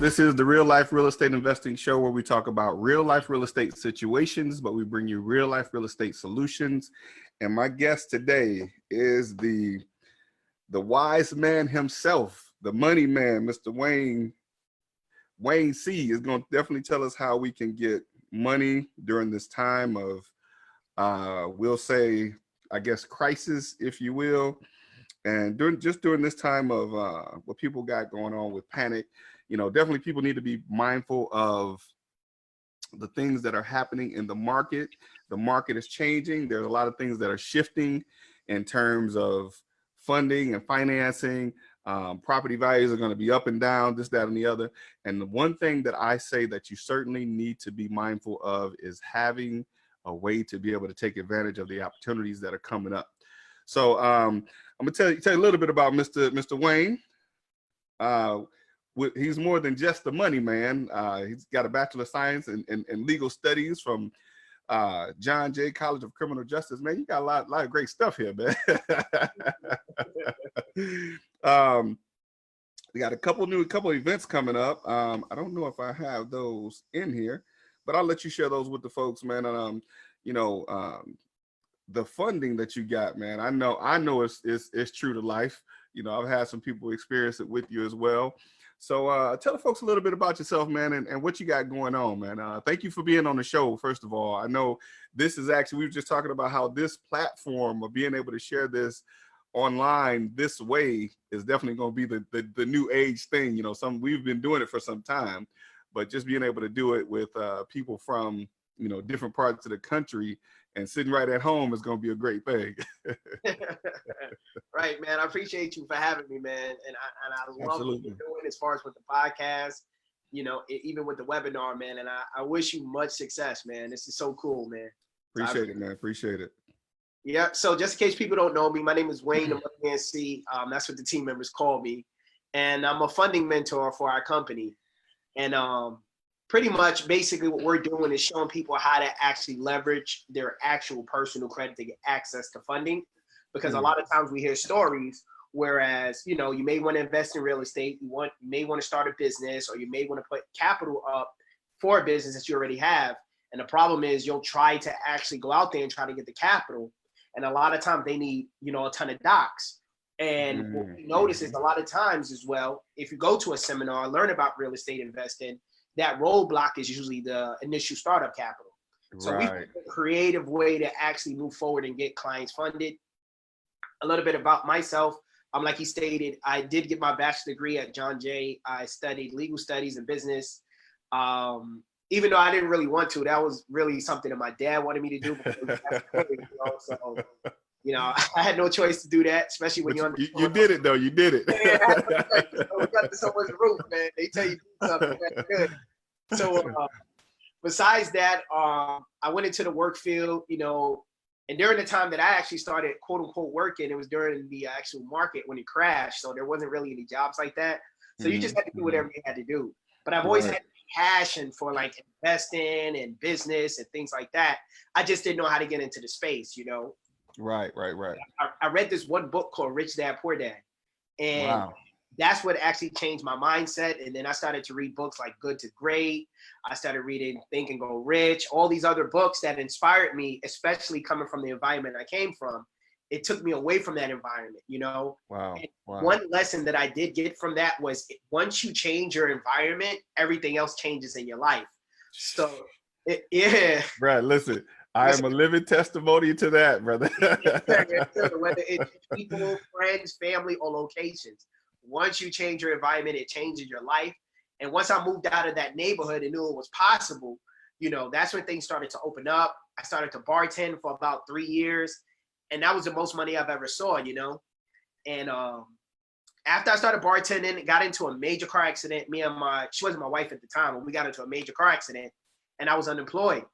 This is the Real Life Real Estate Investing Show, where we talk about real life real estate situations, but we bring you real life real estate solutions. And my guest today is the wise man himself, the money man, Mr. Wayne C. is going to definitely tell us how we can get money during this time of, we'll say, I guess, crisis, if you will. And during this time of what people got going on with panic, you know, definitely people need to be mindful of the things that are happening in the market. The market is changing. There's a lot of things that are shifting in terms of funding and financing. Property values are going to be up and down, this, that, and the other. And the one thing that I say that you certainly need to be mindful of is having a way to be able to take advantage of the opportunities that are coming up. So I'm gonna tell you a little bit about Mr. Wayne. He's more than just the money man. He's got a Bachelor of Science in Legal Studies from John Jay College of Criminal Justice. Man, you got a lot of great stuff here, man. We got a couple events coming up. I don't know if I have those in here, but I'll let you share those with the folks, man. And the funding that you got, man, I know it's true to life. You know, I've had some people experience it with you as well. So tell the folks a little bit about yourself, man, and what you got going on, man. Thank you for being on the show, first of all. I know this is actually, we were just talking about how this platform of being able to share this online this way is definitely going to be the new age thing. You know, we've been doing it for some time, but just being able to do it with people from, you know, different parts of the country and sitting right at home is going to be a great thing. Right, man. I appreciate you for having me, man. And I love Absolutely. what you're doing as far as with the podcast, you know, even with the webinar, man. And I wish you much success, man. This is so cool, man. Appreciate it, man. Appreciate it. Yeah. So just in case people don't know me, my name is Wayne, the Money Man C. That's what the team members call me. And I'm a funding mentor for our company. And pretty much basically what we're doing is showing people how to actually leverage their actual personal credit to get access to funding. Because a lot of times we hear stories, whereas, you know, you may want to invest in real estate, you may want to start a business, or you may want to put capital up for a business that you already have. And the problem is you'll try to actually go out there and try to get the capital. And a lot of times they need, you know, a ton of docs. And what we notice is a lot of times as well, if you go to a seminar, learn about real estate investing, that roadblock is usually the initial startup capital. So we found a creative way to actually move forward and get clients funded. A little bit about myself. Like he stated, I did get my bachelor's degree at John Jay. I studied legal studies and business. Even though I didn't really want to, that was really something that my dad wanted me to do. So, you know, I had no choice to do that, especially when you're you did it though. You did it. Yeah, we got someone's roof, man. They tell you to do something. That's good. So besides that, I went into the work field, you know, and during the time that I actually started quote unquote working, it was during the actual market when it crashed. So there wasn't really any jobs like that. So you just had to do whatever you had to do. But I've always had passion for like investing and business and things like that. I just didn't know how to get into the space, you know. Right. I read this one book called Rich Dad Poor Dad, and that's what actually changed my mindset. And then I started to read books like Good to Great. I started reading Think and Go Rich, all these other books that inspired me, especially coming from the environment I came from. It took me away from that environment, you know. One lesson that I did get from that was once you change your environment, everything else changes in your life. So, Brad, listen, I am a living testimony to that, brother. Whether it's people, friends, family, or locations. Once you change your environment, it changes your life. And once I moved out of that neighborhood and knew it was possible, you know, that's when things started to open up. I started to bartend for about 3 years. And that was the most money I've ever saw, you know. And after I started bartending, got into a major car accident. She wasn't my wife at the time, but we got into a major car accident and I was unemployed.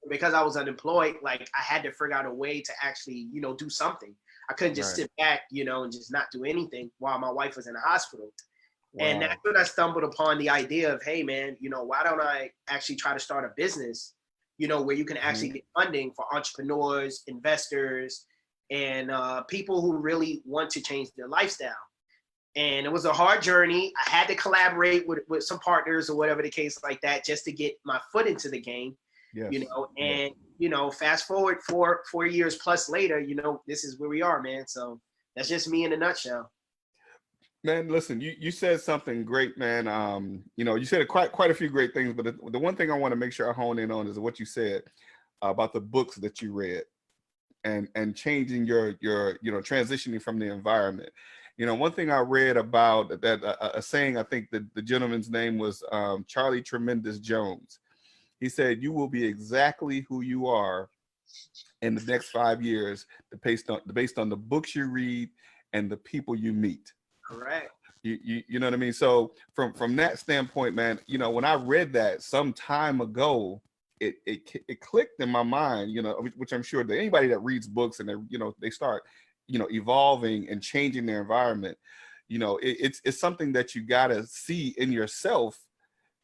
Because I was unemployed, like I had to figure out a way to actually, you know, do something. I couldn't just sit back, you know, and just not do anything while my wife was in the hospital. And that's when I stumbled upon the idea of, hey man, you know, why don't I actually try to start a business, you know, where you can actually get funding for entrepreneurs, investors, and people who really want to change their lifestyle. And it was a hard journey. I had to collaborate with some partners or whatever the case like that just to get my foot into the game, Yes. you know, Yes. and, you know, fast forward 4 years plus later, you know, this is where we are, man. So that's just me in a nutshell. Man, listen, you said something great, man. You know, you said quite a few great things, but the one thing I want to make sure I hone in on is what you said about the books that you read and changing your you know, transitioning from the environment. You know, one thing I read about that a saying, I think the gentleman's name was Charlie Tremendous Jones. He said, "You will be exactly who you are in the next 5 years, based on the books you read and the people you meet." Correct. You know what I mean? So from that standpoint, man, you know, when I read that some time ago, it clicked in my mind, you know, which I'm sure that anybody that reads books and they, you know, they start, you know, evolving and changing their environment, you know, it's something that you gotta see in yourself,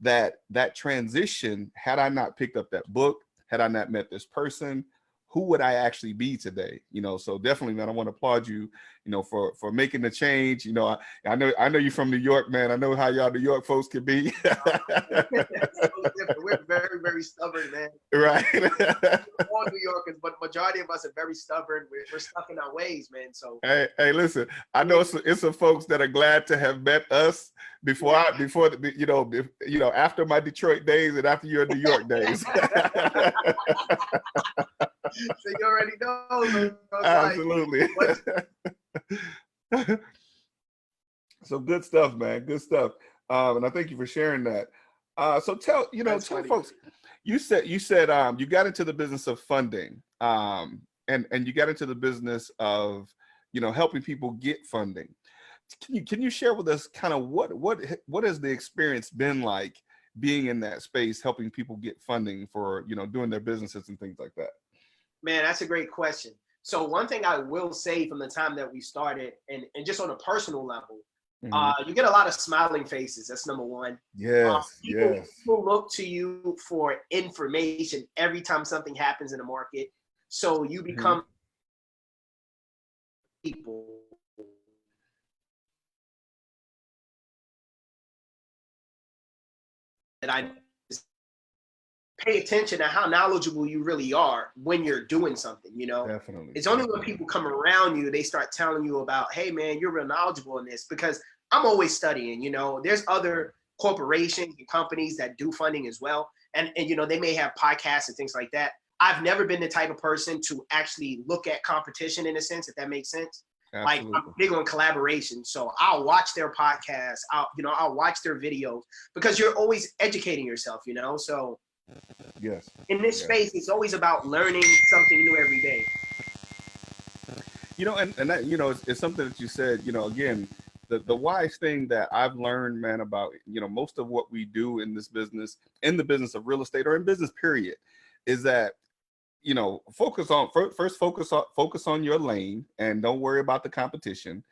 that transition. Had I not picked up that book, had I not met this person, who would I actually be today? You know, so definitely, man, I want to applaud you, you know, for making the change. You know, I know you're from New York, man. I know how y'all New York folks can be. So different. We're very, very stubborn, man. Right. All New Yorkers, but the majority of us are very stubborn. We're stuck in our ways, man. So Hey, listen, I know it's some folks that are glad to have met us before you know, after my Detroit days and after your New York days. So you already know. Absolutely. Like, So good stuff, man. Good stuff. And I thank you for sharing that. So tell funny. folks, you said you got into the business of funding, and you got into the business of, you know, helping people get funding. Can you share with us kind of what has the experience been like being in that space, helping people get funding for, you know, doing their businesses and things like that? Man, that's a great question. So one thing I will say from the time that we started, and just on a personal level, you get a lot of smiling faces. That's number one. Yes, People, yes. people look to you for information every time something happens in the market. So you become people that I pay attention to how knowledgeable you really are when you're doing something, you know. Definitely. It's only when people come around you, they start telling you about, hey man, you're real knowledgeable in this, because I'm always studying, you know. There's other corporations and companies that do funding as well. And you know, they may have podcasts and things like that. I've never been the type of person to actually look at competition in a sense, if that makes sense. Absolutely. Like, I'm big on collaboration. So I'll watch their podcasts, I'll watch their videos, because you're always educating yourself, you know. So yes. in this space, it's always about learning something new every day. You know, and that, you know, it's something that you said, you know, again, the wise thing that I've learned, man, about, you know, most of what we do in this business, in the business of real estate or in business period, is that, you know, focus on your lane and don't worry about the competition.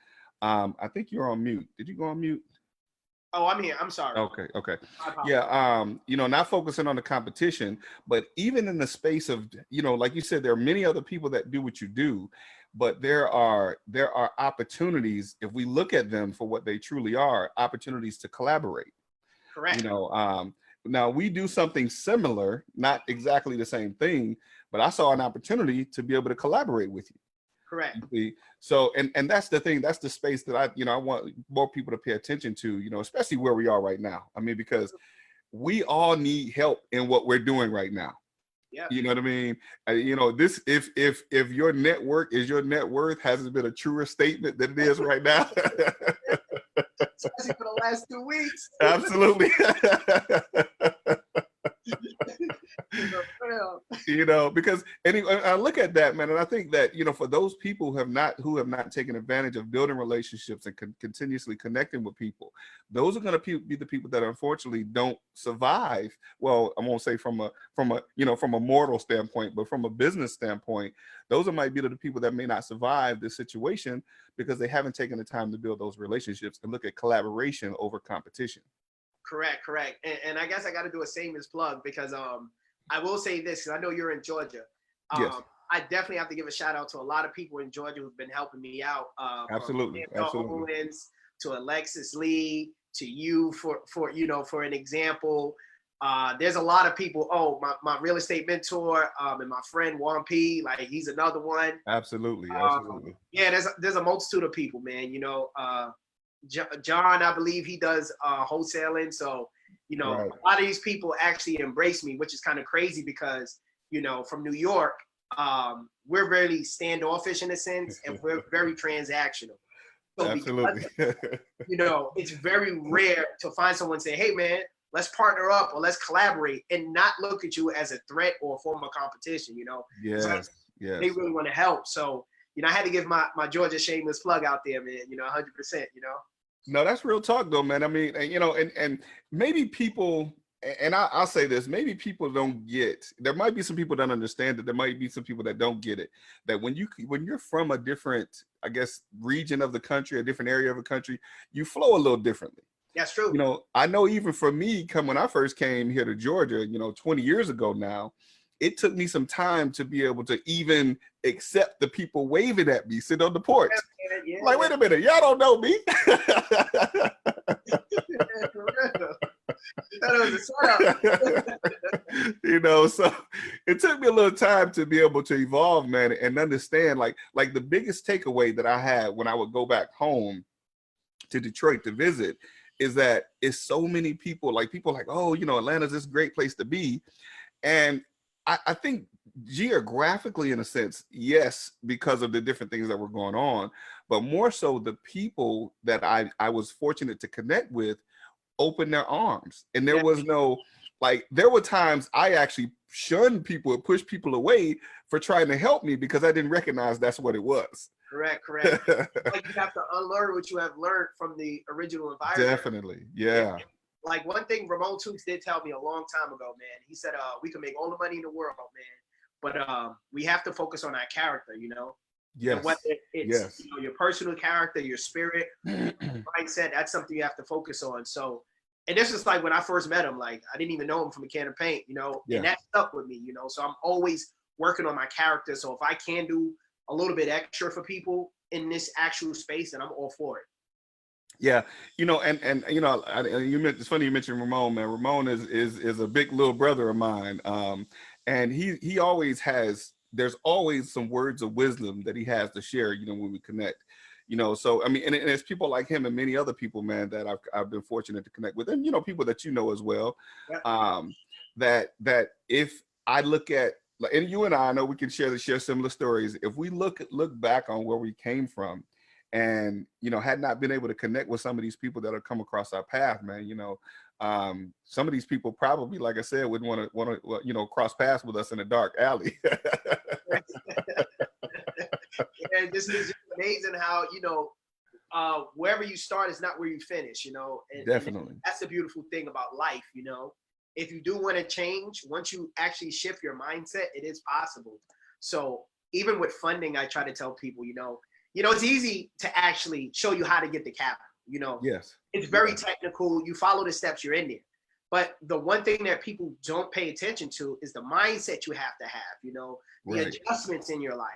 I think you're on mute. Did you go on mute? Oh, I'm here. I'm sorry. Okay. Yeah. You know, not focusing on the competition, but even in the space of, you know, like you said, there are many other people that do what you do, but there are opportunities, if we look at them for what they truly are, opportunities to collaborate. Correct. You know, now we do something similar, not exactly the same thing, but I saw an opportunity to be able to collaborate with you. Correct. So, and that's the thing, that's the space that I want more people to pay attention to, you know, especially where we are right now. I mean, because we all need help in what we're doing right now. Yeah. You know what I mean? You know, this, if your network is your net worth, hasn't been a truer statement than it is right now. Especially for the last 2 weeks. Absolutely. You know, because anyway, I look at that, man, and I think that, you know, for those people who have not taken advantage of building relationships and continuously connecting with people, those are going to be the people that unfortunately don't survive. Well, I won't say from a mortal standpoint, but from a business standpoint, those might be the people that may not survive this situation because they haven't taken the time to build those relationships and look at collaboration over competition. Correct. And I guess I got to do a shameless plug, because I will say this, because I know you're in Georgia. Yes. I definitely have to give a shout out to a lot of people in Georgia who've been helping me out. Absolutely. Owens, to Alexis Lee, to you for you know, for an example. There's a lot of people. Oh, my real estate mentor, and my friend Juan P. Like, he's another one. Absolutely, absolutely. Yeah, there's a multitude of people, man. You know, John, I believe he does wholesaling. So, you know, Right. a lot of these people actually embrace me, which is kind of crazy because, you know, from New York, we're very standoffish in a sense, and we're very transactional. So Absolutely. because, you know, it's very rare to find someone say, hey, man, let's partner up or let's collaborate, and not look at you as a threat or a form of competition, you know. It's like, Yes, yes. they really want to help. So, you know, I had to give my Georgia shameless plug out there, man, you know, 100%, you know. No, that's real talk though, man. I mean, you know, and maybe people, and I'll say this, maybe people don't get, there might be some people that understand it. There might be some people that don't get it, that when you're from a different, I guess, region of the country, a different area of the country, you flow a little differently. That's true. You know, I know even for me, when I first came here to Georgia, you know, 20 years ago now, it took me some time to be able to even accept the people waving at me, sitting on the porch. Yeah, like, wait a minute, y'all don't know me. You know, so it took me a little time to be able to evolve, man, and understand like the biggest takeaway that I had when I would go back home to Detroit to visit is that it's so many people like, oh, you know, Atlanta's this great place to be. And I think geographically, in a sense, yes, because of the different things that were going on, but more so the people that I was fortunate to connect with opened their arms. And there was no, like, there were times I actually shunned people and pushed people away for trying to help me because I didn't recognize that's what it was. Correct. Like, you have to unlearn what you have learned from the original environment. Definitely, yeah. Like, one thing Ramon Toots did tell me a long time ago, man. He said, we can make all the money in the world, man, but we have to focus on our character, you know. Yes. And whether it's you know, your personal character, your spirit, mindset, that's something you have to focus on. So, and this is like when I first met him, like, I didn't even know him from a can of paint, you know, and that stuck with me, you know. So I'm always working on my character. So if I can do a little bit extra for people in this actual space, then I'm all for it. Yeah, you know, and you know, it's funny you mentioned Ramon, man. Ramon is a big little brother of mine, and he always has. There's always some words of wisdom that he has to share, you know, when we connect, you know. So I mean, and it's people like him and many other people, man, that I've been fortunate to connect with, and you know, people that you know as well. That if I look at, and you and I know we can share similar stories. If we look back on where we came from, and you know, had not been able to connect with some of these people that have come across our path, man, you know, some of these people probably, like I said, would want to you know, cross paths with us in a dark alley. And this is amazing how, you know, wherever you start is not where you finish, you know. Definitely. And that's the beautiful thing about life, you know. If you do want to change, once you actually shift your mindset, it is possible. So even with funding, I try to tell people, you know, it's easy to actually show you how to get the capital, you know. Yes. It's very technical. You follow the steps, you're in there. But the one thing that people don't pay attention to is the mindset you have to have, you know, the adjustments in your life,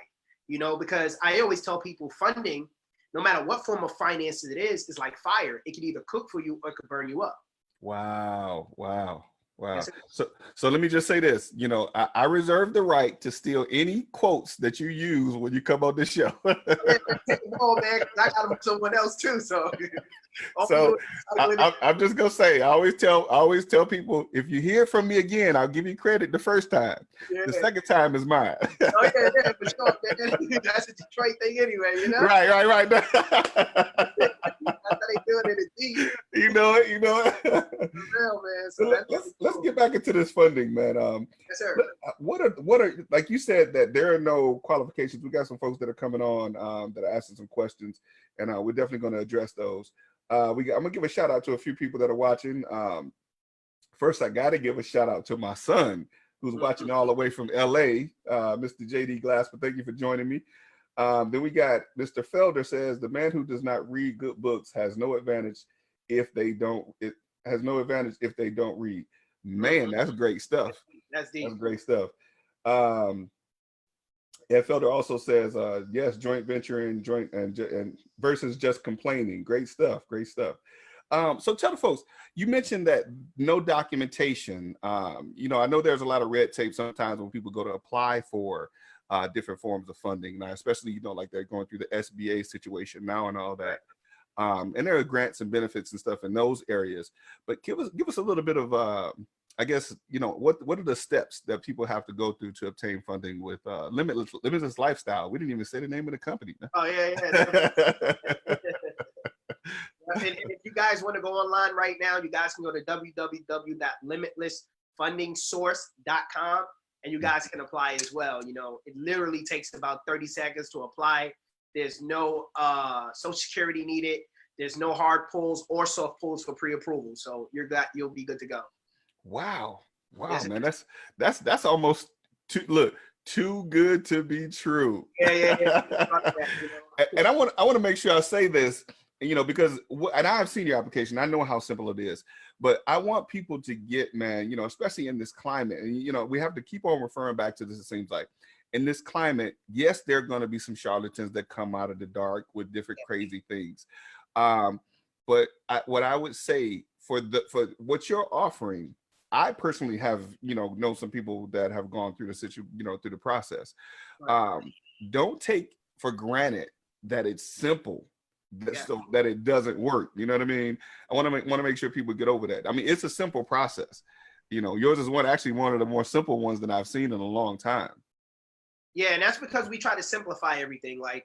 you know, because I always tell people funding, no matter what form of finances it is like fire. It can either cook for you or it could burn you up. Wow. So let me just say this, you know, I reserve the right to steal any quotes that you use when you come on this show. Man, I got them from someone else too. So, I'm just gonna say, I always tell people, if you hear from me again, I'll give you credit the first time. The second time is mine. Oh yeah, for sure, man. That's a Detroit thing anyway, you know. Right. That's how they do it in the D. You know it. Real, man. So let's get back into this funding, man. Yes, sir. What are, like you said, that there are no qualifications. We got some folks that are coming on that are asking some questions, and we're definitely going to address those. I'm gonna give a shout out to a few people that are watching. First, I got to give a shout out to my son, who's watching all the way from LA, Mr. JD Glasper. Thank you for joining me. Then we got Mr. Felder says, the man who does not read good books has no advantage if they don't. It has no advantage if they don't read. Man, that's great stuff. That's deep. That's great stuff. Yeah, Felder also says, yes, joint venture and and versus just complaining. Great stuff. Great stuff. So tell the folks, you mentioned that no documentation. I know there's a lot of red tape sometimes when people go to apply for different forms of funding. Now, especially, like they're going through the SBA situation now and all that. And there are grants and benefits and stuff in those areas. But give us a little bit of I guess, what are the steps that people have to go through to obtain funding with Limitless Lifestyle? We didn't even say the name of the company. Oh, yeah. And if you guys want to go online right now, you guys can go to www.limitlessfundingsource.com and you guys can apply as well. It literally takes about 30 seconds to apply. There's no Social Security needed. There's no hard pulls or soft pulls for pre-approval. So you'll be good to go. Wow, Yes, man, that's almost too good to be true. Yeah. And I want to make sure I say this, because and I've seen your application. I know how simple it is, but I want people to get, man, especially in this climate, and we have to keep on referring back to this. It seems like in this climate, yes, there are going to be some charlatans that come out of the dark with different crazy things. But what I would say for what you're offering, I personally have, known some people that have gone through through the process. Don't take for granted that it's simple, so that it doesn't work. You know what I mean? I want to make sure people get over that. I mean, it's a simple process. Yours is one of the more simple ones that I've seen in a long time. Yeah, and that's because we try to simplify everything. Like,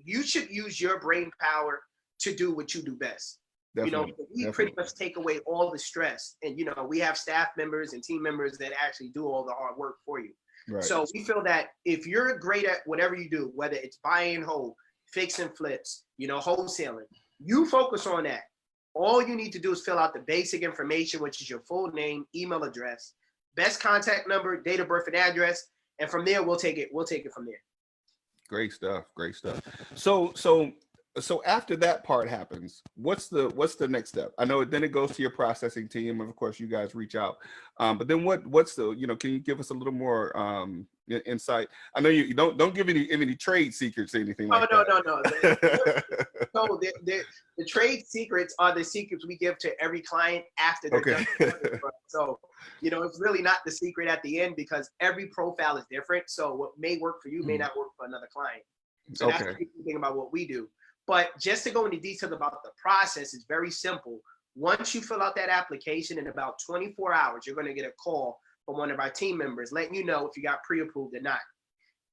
you should use your brain power to do what you do best. We pretty much take away all the stress, and we have staff members and team members that actually do all the hard work for you. Right. So we feel that if you're great at whatever you do, whether it's buy and hold, fix and flips, wholesaling, you focus on that. All you need to do is fill out the basic information, which is your full name, email address, best contact number, date of birth and address, and from there we'll take it from there. Great stuff. So after that part happens, what's the next step? I know then it goes to your processing team, and of course you guys reach out. But then what's the, can you give us a little more insight? I know you don't give any trade secrets or anything like that. No. So the trade secrets are the secrets we give to every client after they're done. So, it's really not the secret at the end, because every profile is different. So what may work for you may not work for another client. So that's the thing about what we do. But just to go into detail about the process, it's very simple. Once you fill out that application, in about 24 hours, you're going to get a call from one of our team members letting you know if you got pre-approved or not.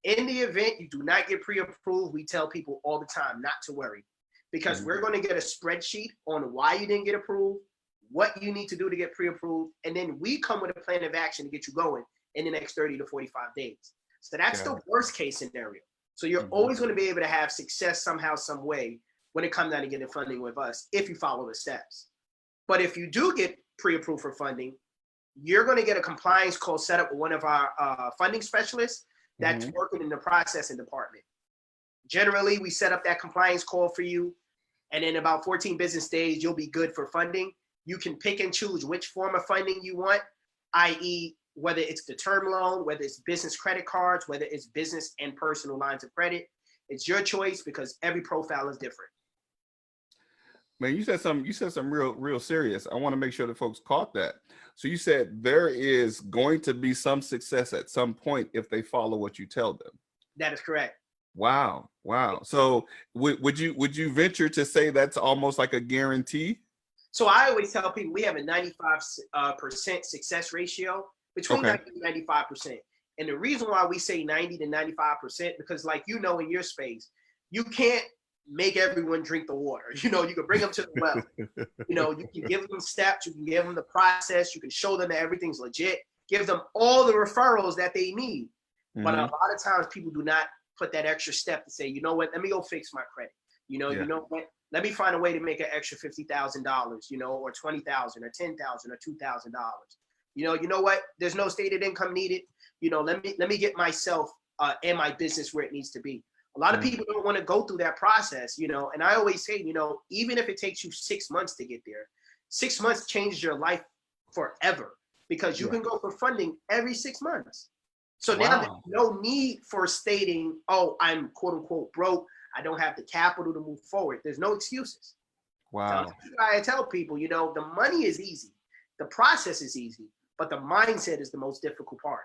In the event you do not get pre-approved, we tell people all the time not to worry, because we're going to get a spreadsheet on why you didn't get approved, what you need to do to get pre-approved, and then we come with a plan of action to get you going in the next 30 to 45 days. So that's the worst case scenario. So you're always going to be able to have success somehow, some way when it comes down to getting funding with us if you follow the steps. But if you do get pre-approved for funding, you're going to get a compliance call set up with one of our funding specialists that's working in the processing department. Generally, we set up that compliance call for you, and in about 14 business days, you'll be good for funding. You can pick and choose which form of funding you want, i.e., whether it's the term loan, whether it's business credit cards, whether it's business and personal lines of credit. It's your choice, because every profile is different. Man, you said some real serious. I want to make sure that folks caught that. So you said there is going to be some success at some point if they follow what you tell them. That is correct. Wow. So would you venture to say that's almost like a guarantee? So I always tell people we have a 95% success ratio, between 90 and 95%. And the reason why we say 90 to 95%, because like, in your space, you can't make everyone drink the water. You can bring them to the well. You can give them steps, you can give them the process, you can show them that everything's legit, give them all the referrals that they need. But a lot of times people do not put that extra step to say, you know what, let me go fix my credit. You know what, let me find a way to make an extra $50,000, or $20,000 or $10,000 or $2,000. You know what? There's no stated income needed. Let me get myself and my business where it needs to be. A lot of people don't want to go through that process, and I always say, even if it takes you 6 months to get there, 6 months changes your life forever, because you can go for funding every 6 months. So now there's Wow. no need for stating, oh, I'm quote unquote broke. I don't have the capital to move forward. There's no excuses. So Wow. I tell people, the money is easy. The process is easy, but the mindset is the most difficult part.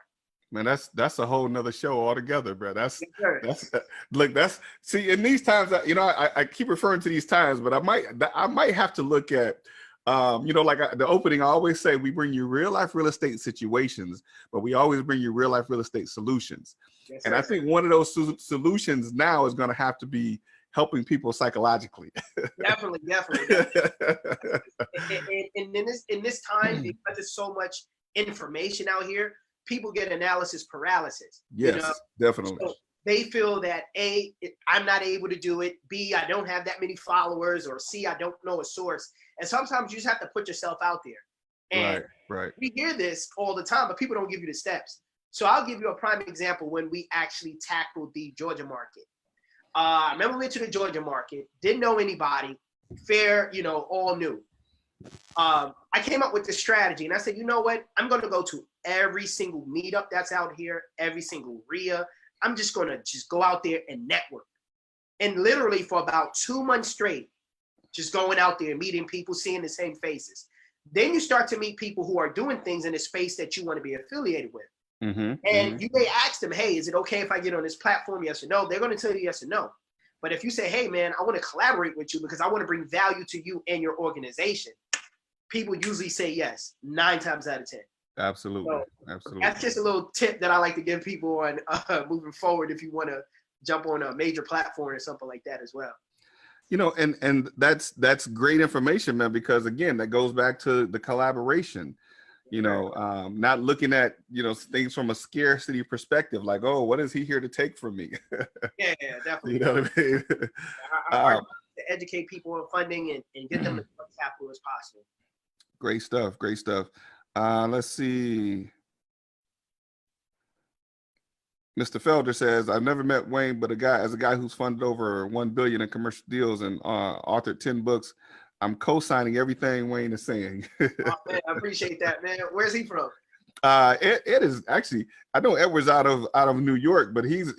Man, that's a whole nother show altogether, bro. That's Yes, sir. that's look. That's see. In these times, I keep referring to these times, but I might have to look at, like the opening. I always say we bring you real life real estate situations, but we always bring you real life real estate solutions. Yes, And sir. I think one of those solutions now is going to have to be helping people psychologically. Definitely. And in this time, because there's so much information out here, people get analysis paralysis. Yes, definitely. So they feel that A, I'm not able to do it. B, I don't have that many followers. Or C, I don't know a source. And sometimes you just have to put yourself out there. And Right. we hear this all the time, but people don't give you the steps. So I'll give you a prime example when we actually tackled the Georgia market. I remember we went to the Georgia market, didn't know anybody, fair, all new. I came up with this strategy and I said, you know what? I'm going to go to every single meetup that's out here, every single RIA. I'm just going to go out there and network. And literally for about 2 months straight, just going out there, meeting people, seeing the same faces. Then you start to meet people who are doing things in a space that you want to be affiliated with. And you may ask them, hey, is it okay if I get on this platform? Yes or no. They're going to tell you yes or no. But if you say, hey, man, I want to collaborate with you because I want to bring value to you and your organization, people usually say yes, 9 times out of 10. Absolutely. So Absolutely. that's just a little tip that I like to give people on moving forward if you want to jump on a major platform or something like that as well. And that's great information, man, because again, that goes back to the collaboration. Not looking at things from a scarcity perspective, like, oh, what is he here to take from me? Yeah, definitely. You know what I mean? To educate people on funding and get them as much capital as possible. Great stuff. Let's see. Mr. Felder says, I've never met Wayne, but a guy who's funded over 1 billion in commercial deals and authored 10 books. I'm co-signing everything Wayne is saying. Oh, man, I appreciate that, man. Where's he from? It is actually, I know Edward's out of New York, but he's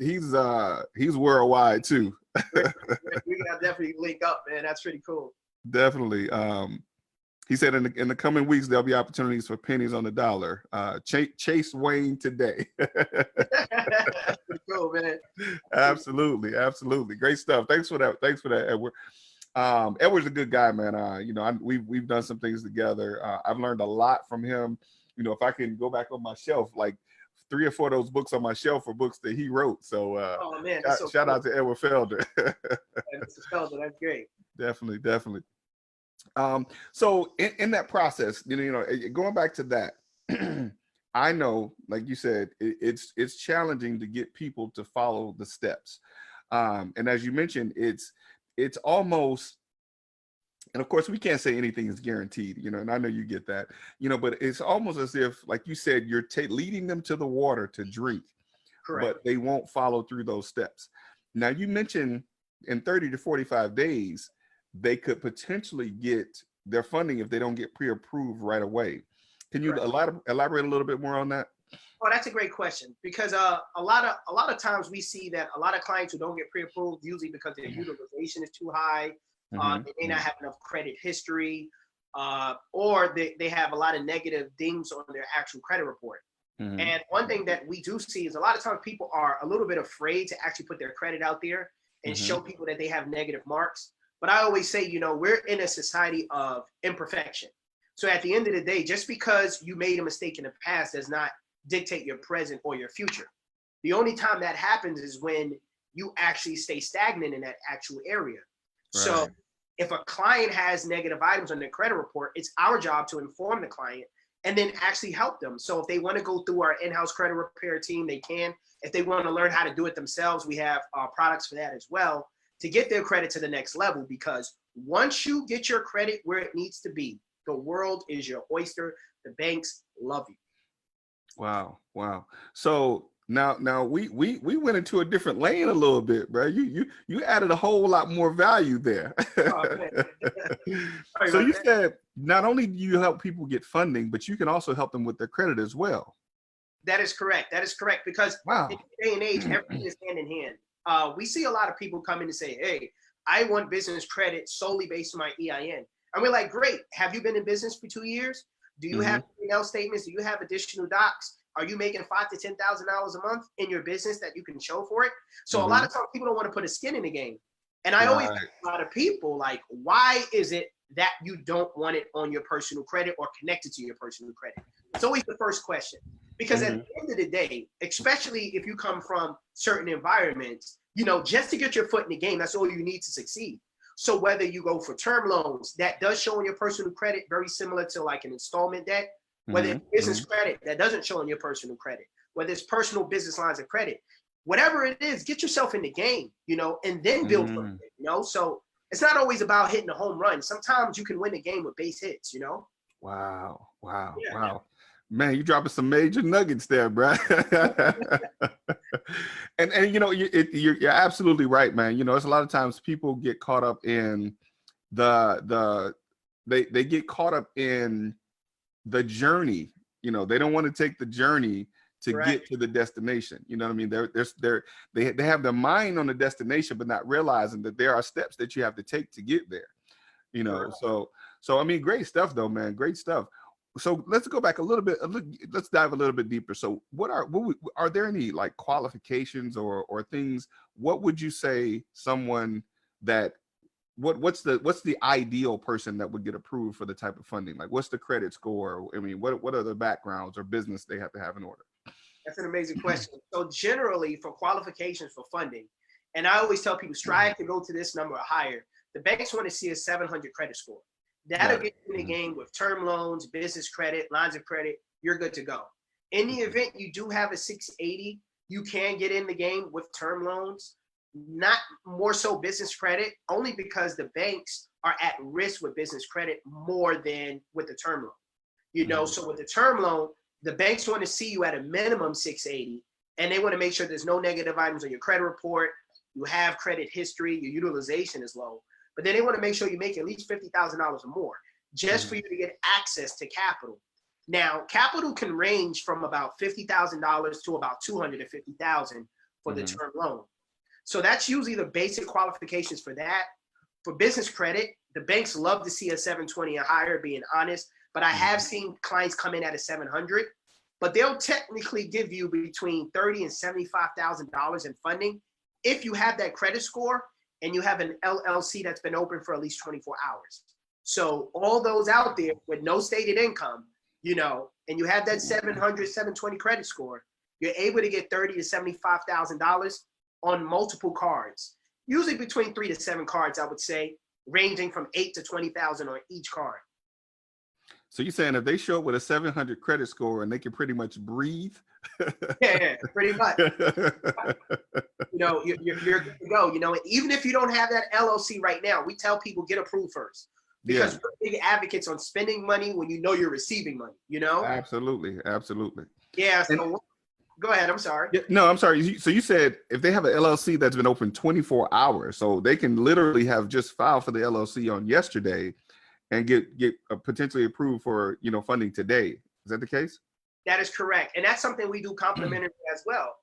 worldwide too. We gotta definitely link up, man. That's pretty cool. Definitely. He said in the coming weeks there'll be opportunities for pennies on the dollar. Chase Wayne today. That's pretty cool, man. Absolutely. Great stuff. Thanks for that, Edward. Edward's a good guy, man. We've done some things together. I've learned a lot from him. If I can go back on my shelf, like 3 or 4 of those books on my shelf are books that he wrote. So, oh man, shout out to Edward Felder. Mr. Felder, that's great. Definitely. So in that process, going back to that, I know, like you said, it's challenging to get people to follow the steps. And as you mentioned, it's almost, and of course we can't say anything is guaranteed, and I know you get that, but it's almost as if, like you said, you're leading them to the water to drink. Correct. But they won't follow through those steps. Now, you mentioned in 30 to 45 days, they could potentially get their funding if they don't get pre-approved right away. Can you elaborate a little bit more on that? Well, that's a great question, because a lot of times we see that a lot of clients who don't get pre-approved, usually because their utilization is too high, they may not have enough credit history, or they have a lot of negative dings on their actual credit report. And one thing that we do see is a lot of times people are a little bit afraid to actually put their credit out there and show people that they have negative marks. But I always say, we're in a society of imperfection. So at the end of the day, just because you made a mistake in the past does not dictate your present or your future. The only time that happens is when you actually stay stagnant in that actual area. Right. So if a client has negative items on their credit report, it's our job to inform the client and then actually help them. So if they want to go through our in-house credit repair team, they can. If they want to learn how to do it themselves, we have products for that as well, to get their credit to the next level. Because once you get your credit where it needs to be, the world is your oyster. The banks love you. Wow. So now we went into a different lane a little bit, bro. You added a whole lot more value there. Oh, So you said not only do you help people get funding, but you can also help them with their credit as well. That is correct. That is correct. Because Wow. in this day and age, everything is hand in hand. We see a lot of people come in and say, hey, I want business credit solely based on my EIN. And we're like, great. Have you been in business for 2 years? Do you have P&L statements? Do you have additional docs? Are you making $5,000 to $10,000 a month in your business that you can show for it? So a lot of times people don't want to put a skin in the game. And I always ask a lot of people, like, why is it that you don't want it on your personal credit or connected to your personal credit? It's always the first question. Because at the end of the day, especially if you come from certain environments, you know, just to get your foot in the game, that's all you need to succeed. So whether you go for term loans, that does show on your personal credit, very similar to like an installment debt, whether it's business credit, that doesn't show on your personal credit, whether it's personal business lines of credit, whatever it is, get yourself in the game, you know, and then build from it, you know? So it's not always about hitting a home run. Sometimes you can win a game with base hits, you know? Wow. Man, you dropping some major nuggets there, bro. and you know, you're absolutely right, man. You know, it's a lot of times people get caught up in they get caught up in the journey. You know, they don't want to take the journey to get to the destination. You know what I mean? They have their mind on the destination, but not realizing that there are steps that you have to take to get there. You know, so I mean, great stuff though, man. Great stuff. So let's go back a little bit. Let's dive a little bit deeper. So are there any like qualifications or things? What would you say someone that what's the ideal person that would get approved for the type of funding? Like, what's the credit score? I mean, what are the backgrounds or business they have to have in order? That's an amazing question. So generally for qualifications for funding, and I always tell people strive to go to this number or higher. The banks want to see a 700 credit score. That'll get you in the game with term loans, business credit, lines of credit. You're good to go. In the event you do have a 680, you can get in the game with term loans, not more so business credit, only because the banks are at risk with business credit more than with the term loan. You know, so with the term loan, the banks want to see you at a minimum 680, and they want to make sure there's no negative items on your credit report, you have credit history, your utilization is low. But then they want to make sure you make at least $50,000 or more just for you to get access to capital. Now, capital can range from about $50,000 to about $250,000 for the term loan. So that's usually the basic qualifications for that. For business credit, the banks love to see a 720 or higher, being honest. But I have seen clients come in at a 700, but they'll technically give you between $30,000 and $75,000 in funding if you have that credit score and you have an LLC that's been open for at least 24 hours. So all those out there with no stated income, you know, and you have that 700, 720 credit score, you're able to get $30,000 to $75,000 on multiple cards, usually between 3 to 7 cards, I would say, ranging from 8 to 20,000 on each card. So you're saying if they show up with a 700 credit score and they can pretty much breathe? Yeah, pretty much. You know, you're good to go. You know, even if you don't have that LLC right now, we tell people get approved first, because we're big advocates on spending money when you know you're receiving money. You know, absolutely. Yeah. So go ahead. I'm sorry. No, I'm sorry. So you said if they have an LLC that's been open 24 hours, so they can literally have just filed for the LLC on yesterday and get potentially approved for, you know, funding today. Is that the case? That is correct. And that's something we do complimentary as well.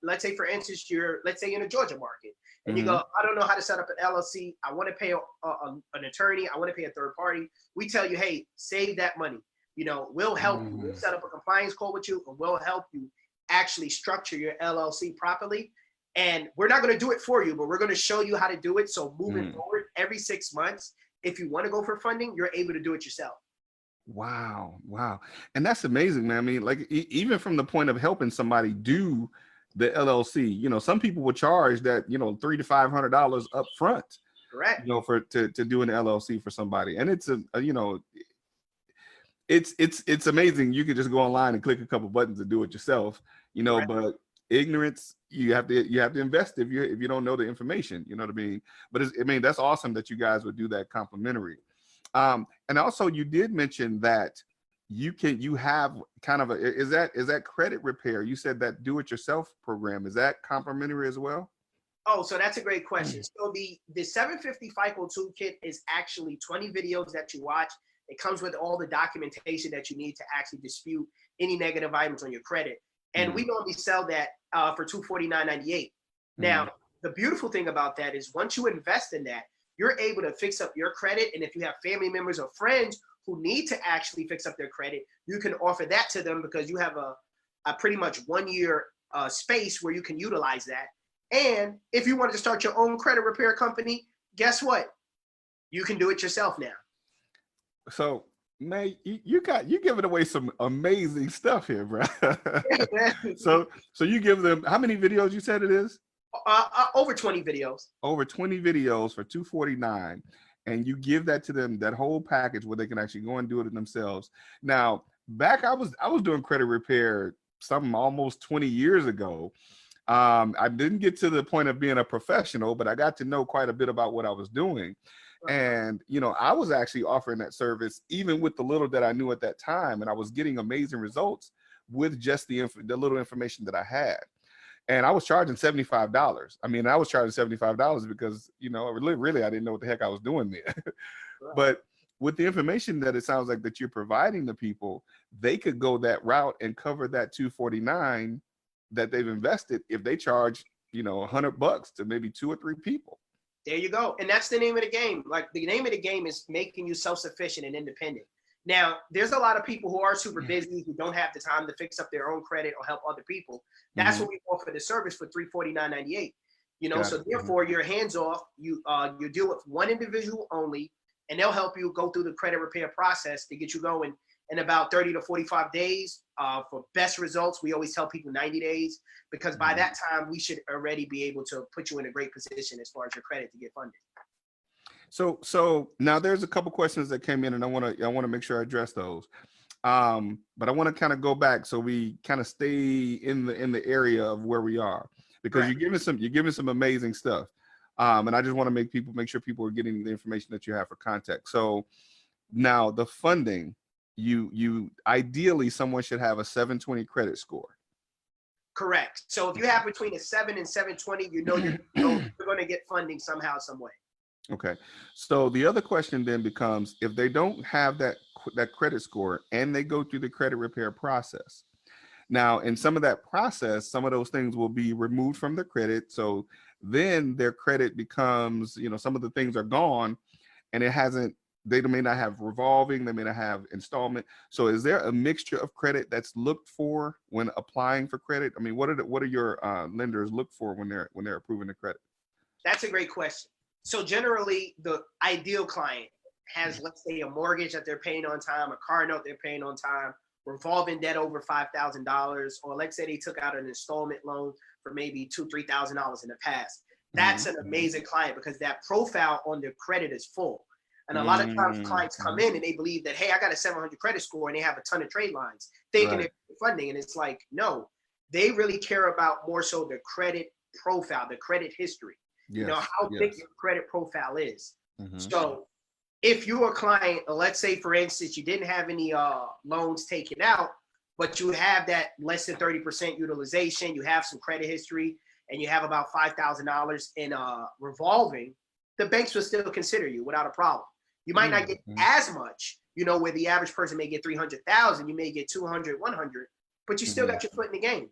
Let's say, for instance, let's say in the Georgia market, and you go, I don't know how to set up an LLC. I want to pay an attorney. I want to pay a third party. We tell you, hey, save that money. You know, we'll help you. We'll set up a compliance call with you, and we'll help you actually structure your LLC properly. And we're not going to do it for you, but we're going to show you how to do it. So moving forward, every 6 months, if you want to go for funding, you're able to do it yourself. Wow. And that's amazing, man. I mean, like even from the point of helping somebody do the LLC, you know, some people will charge that, you know, $300 to $500 up front. Correct. You know, to do an LLC for somebody. And it's you know, it's amazing. You can just go online and click a couple buttons and do it yourself, you know, but ignorance, you have to invest if you don't know the information, you know what I mean? But I mean, that's awesome that you guys would do that complimentary. And also you did mention that you have kind of is that credit repair? You said that do-it-yourself program, is that complimentary as well? Oh, so that's a great question. So the 750 FICO toolkit is actually 20 videos that you watch. It comes with all the documentation that you need to actually dispute any negative items on your credit. And we normally sell that for $249.98. Now, the beautiful thing about that is once you invest in that, you're able to fix up your credit. And if you have family members or friends who need to actually fix up their credit, you can offer that to them because you have a pretty much 1 year space where you can utilize that. And if you wanted to start your own credit repair company, guess what? You can do it yourself now. So, man, you giving away some amazing stuff here, bro. So you give them, how many videos you said it is? Over 20 videos. Over 20 videos for $249, and you give that to them, that whole package where they can actually go and do it themselves. Now, back I was doing credit repair something almost 20 years ago. I didn't get to the point of being a professional, but I got to know quite a bit about what I was doing. And, you know, I was actually offering that service even with the little that I knew at that time. And I was getting amazing results with just the little information that I had. And I was charging $75. I mean, I was charging $75 because, you know, really, I didn't know what the heck I was doing there. But with the information that it sounds like that you're providing the people, they could go that route and cover that $249 that they've invested if they charge, you know, $100 to maybe 2 or 3 people. There you go. And that's the name of the game. Like, the name of the game is making you self-sufficient and independent. Now, there's a lot of people who are super busy, who don't have the time to fix up their own credit or help other people. That's what we offer the service for $349.98. You know, so therefore you're hands off. You deal with one individual only, and they'll help you go through the credit repair process to get you going in about 30 to 45 days. For best results, we always tell people 90 days, because by that time we should already be able to put you in a great position as far as your credit to get funded. So now there's a couple questions that came in, and I want to make sure I address those. But I want to kind of go back so we kind of stay in the area of where we are, because you're giving some amazing stuff. And I just want to make sure people are getting the information that you have for context. So now the funding, you ideally someone should have a 720 credit score. Correct. So if you have between a 7 and 720, you know you're going to get funding somehow, some way. Okay. So the other question then becomes, if they don't have that credit score and they go through the credit repair process. Now, in some of that process, some of those things will be removed from their credit. So then their credit becomes, you know, some of the things are gone, and they may not have revolving, they may not have installment. So is there a mixture of credit that's looked for when applying for credit? I mean, what are your lenders look for when they're approving the credit? That's a great question. So generally, the ideal client has, let's say, a mortgage that they're paying on time, a car note they're paying on time, revolving debt over $5,000, or let's say they took out an installment loan for maybe $2,000, $3,000 in the past. That's an amazing client, because that profile on their credit is full. And a lot of times clients come in and they believe that, hey, I got a 700 credit score, and they have a ton of trade lines thinking they're funding. And it's like, no, they really care about more so the credit profile, the credit history. You know, how thick your credit profile is. So if you're a client, let's say, for instance, you didn't have any loans taken out, but you have that less than 30% utilization, you have some credit history, and you have about $5,000 in revolving, the banks will still consider you without a problem. You might not get as much, you know, where the average person may get 300,000, you may get 200, 100, but you still got your foot in the game.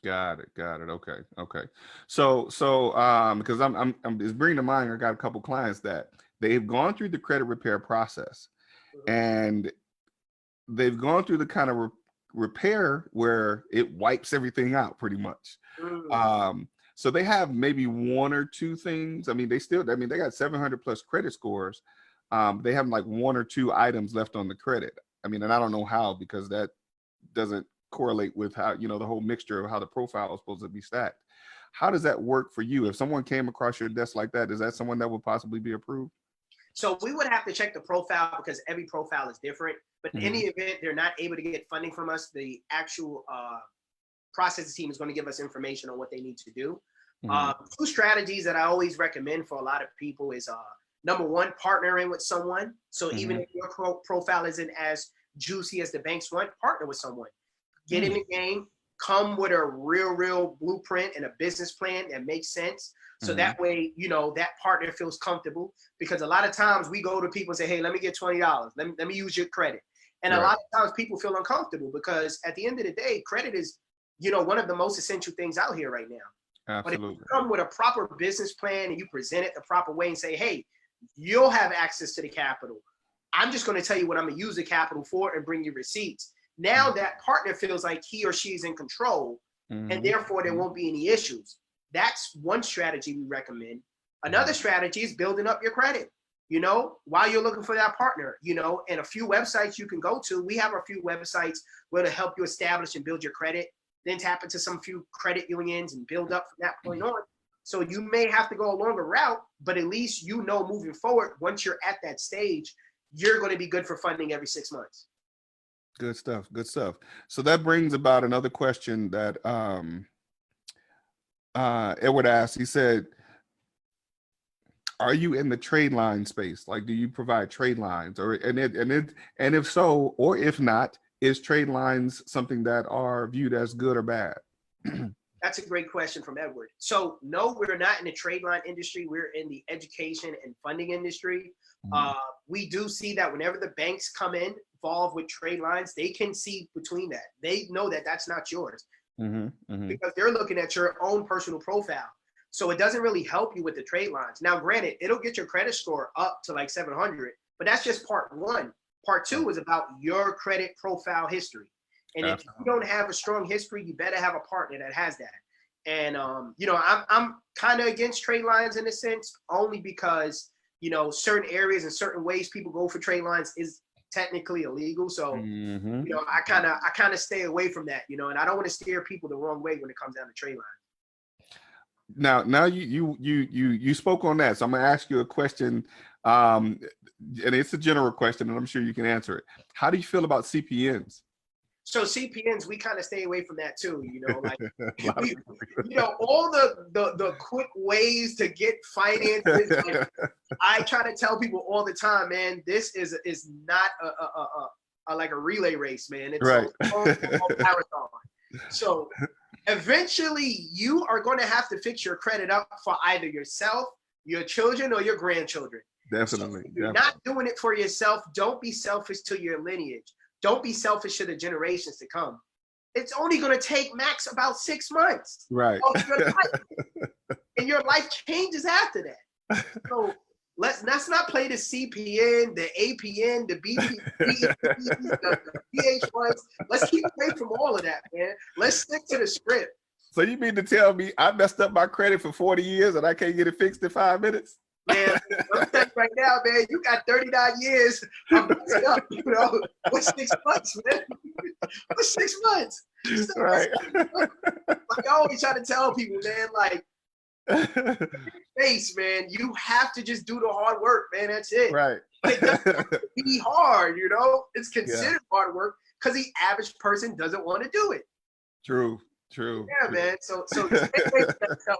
Got it. Okay. So, because I'm it's bringing to mind, I got a couple clients that they've gone through the credit repair process, and they've gone through the kind of repair where it wipes everything out pretty much. So they have maybe 1 or 2 things. I mean, they got 700 plus credit scores. They have like 1 or 2 items left on the credit. I mean, and I don't know how, because that doesn't correlate with how, you know, the whole mixture of how the profile is supposed to be stacked. How does that work for you? If someone came across your desk like that, is that someone that would possibly be approved? So we would have to check the profile, because every profile is different. But in any event, they're not able to get funding from us, the actual processing team is going to give us information on what they need to do. 2 strategies that I always recommend for a lot of people is number 1, partnering with someone. So even if your profile isn't as juicy as the banks want, partner with someone. Get in the game, come with a real blueprint and a business plan that makes sense. So that way, you know, that partner feels comfortable, because a lot of times we go to people and say, hey, let me get $20. Let me use your credit. And a lot of times people feel uncomfortable, because at the end of the day, credit is one of the most essential things out here right now. Absolutely. But if you come with a proper business plan and you present it the proper way and say, hey, you'll have access to the capital. I'm just going to tell you what I'm going to use the capital for and bring you receipts. Now that partner feels like he or she is in control, and therefore there won't be any issues. That's one strategy we recommend. Another strategy is building up your credit, while you're looking for that partner, and a few websites you can go to. We have a few websites where to help you establish and build your credit, then tap into some few credit unions and build up from that point on. So you may have to go a longer route, but at least moving forward, once you're at that stage, you're going to be good for funding every 6 months. Good stuff. Good stuff. So that brings about another question that Edward asked. He said, are you in the trade line space? Like, do you provide trade lines, and if so, or if not, is trade lines something that are viewed as good or bad? That's a great question from Edward. So no, we're not in the trade line industry. We're in the education and funding industry. We do see that whenever the banks come involved with trade lines, they can see between that. They know that that's not yours because they're looking at your own personal profile. So it doesn't really help you with the trade lines. Now, granted, it'll get your credit score up to like 700, but that's just part one. Part two is about your credit profile history. And if you don't have a strong history, you better have a partner that has that. And, I'm kind of against trade lines in a sense, only because, certain areas and certain ways people go for trade lines is technically illegal. So, I kind of stay away from that, and I don't want to steer people the wrong way when it comes down to trade lines. Now you spoke on that, so I'm gonna ask you a question, and it's a general question, and I'm sure you can answer it. How do you feel about CPNs? So CPNs, we kind of stay away from that too, like all the quick ways to get finances. Like, I try to tell people all the time, man, this is not like a relay race, man. It's right. a long marathon. So eventually you are going to have to fix your credit up for either yourself, your children, or your grandchildren. Definitely. So if you're not doing it for yourself, don't be selfish to your lineage. Don't be selfish to the generations to come. It's only going to take max about 6 months. Right. Of your life. And your life changes after that. So let's not play the CPN, the APN, the BP, the PH1s. Let's keep away from all of that, man. Let's stick to the script. So you mean to tell me I messed up my credit for 40 years and I can't get it fixed in 5 minutes? Man, I'm telling you right now, man, you got 39 years of messing up, What's 6 months, man? What's 6 months? Right. Like I always try to tell people, man, like, face, man, you have to just do the hard work, man. That's it. Right. It doesn't be hard, It's considered hard work because the average person doesn't want to do it. True. Yeah, man. So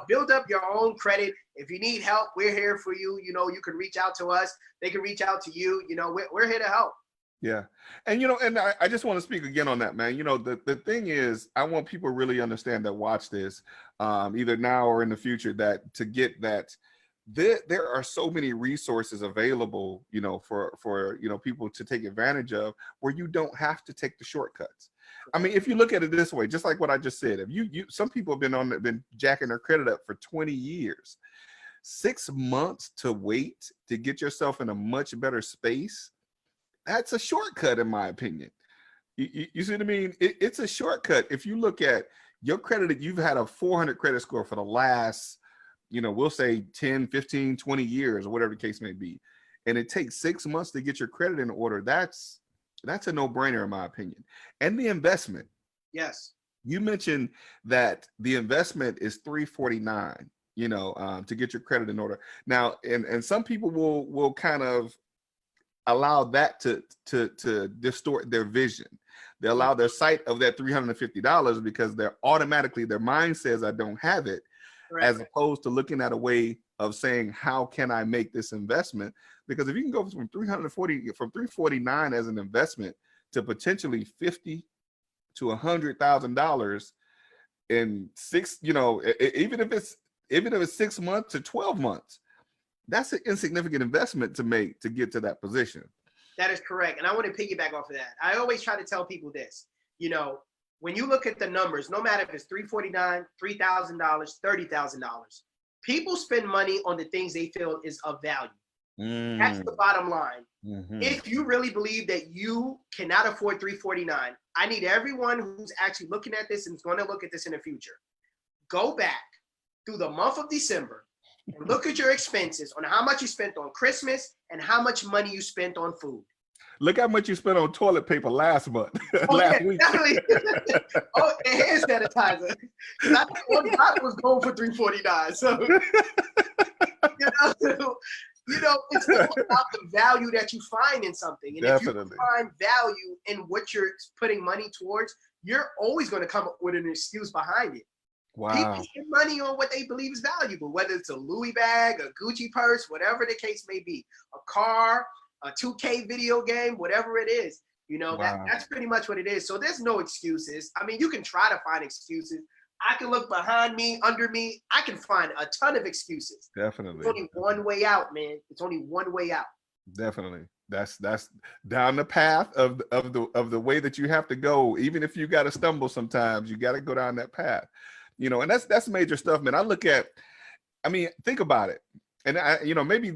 build up your own credit. If you need help, we're here for you. You can reach out to us. They can reach out to you. We're here to help. Yeah. And, and I just want to speak again on that, man. The thing is, I want people to really understand that watch this, either now or in the future, that to get that there are so many resources available, for people to take advantage of, where you don't have to take the shortcuts. I mean, if you look at it this way, just like what I just said, if some people have been jacking their credit up for 20 years, 6 months to wait to get yourself in a much better space, that's a shortcut, in my opinion. You see what I mean? It's a shortcut. If you look at your credit, you've had a 400 credit score for the last, we'll say 10, 15, 20 years, or whatever the case may be, and it takes 6 months to get your credit in order. That's a no-brainer, in my opinion. And the investment. Yes. You mentioned that the investment is $349, to get your credit in order. Now, and some people will kind of allow that to distort their vision. They allow their sight of that $350 because their mind says, I don't have it, as opposed to looking at a way of saying, how can I make this investment? Because if you can go from $349 as an investment to potentially $50,000 to $100,000 in even if it's 6 months to 12 months, that's an insignificant investment to make to get to that position. That is correct. And I want to piggyback off of that. I always try to tell people this, when you look at the numbers, no matter if it's $349, $3,000, $30,000, people spend money on the things they feel is of value. That's the bottom line. If you really believe that you cannot afford $349, I need everyone who's actually looking at this and is going to look at this in the future. Go back through the month of December and look at your expenses on how much you spent on Christmas and how much money you spent on food. Look how much you spent on toilet paper last month, Oh, last yeah, week. oh, and hand sanitizer. Because I think one bottle was going for $349. So, it's all about the value that you find in something. And Definitely. if you find value in what you're putting money towards, you're always going to come up with an excuse behind it. Wow. People spend money on what they believe is valuable, whether it's a Louis bag, a Gucci purse, whatever the case may be, a car, a 2K video game, whatever it is. Wow. That's pretty much what it is. So there's no excuses. I mean, you can try to find excuses. I can look behind me, under me. I can find a ton of excuses. Definitely. It's only one way out, man. It's only one way out. Definitely. That's down the path of the way that you have to go. Even if you got to stumble sometimes, you got to go down that path. And that's major stuff, man. Think about it. And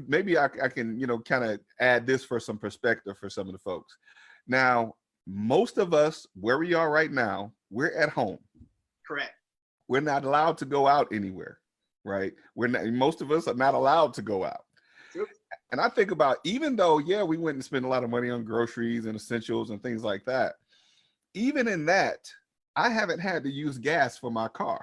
maybe I can, kind of add this for some perspective for some of the folks. Now, most of us where we are right now, we're at home. Correct. We're not allowed to go out anywhere, right? Most of us are not allowed to go out. True. And I think about, even though, we went and spent a lot of money on groceries and essentials and things like that. Even in that, I haven't had to use gas for my car.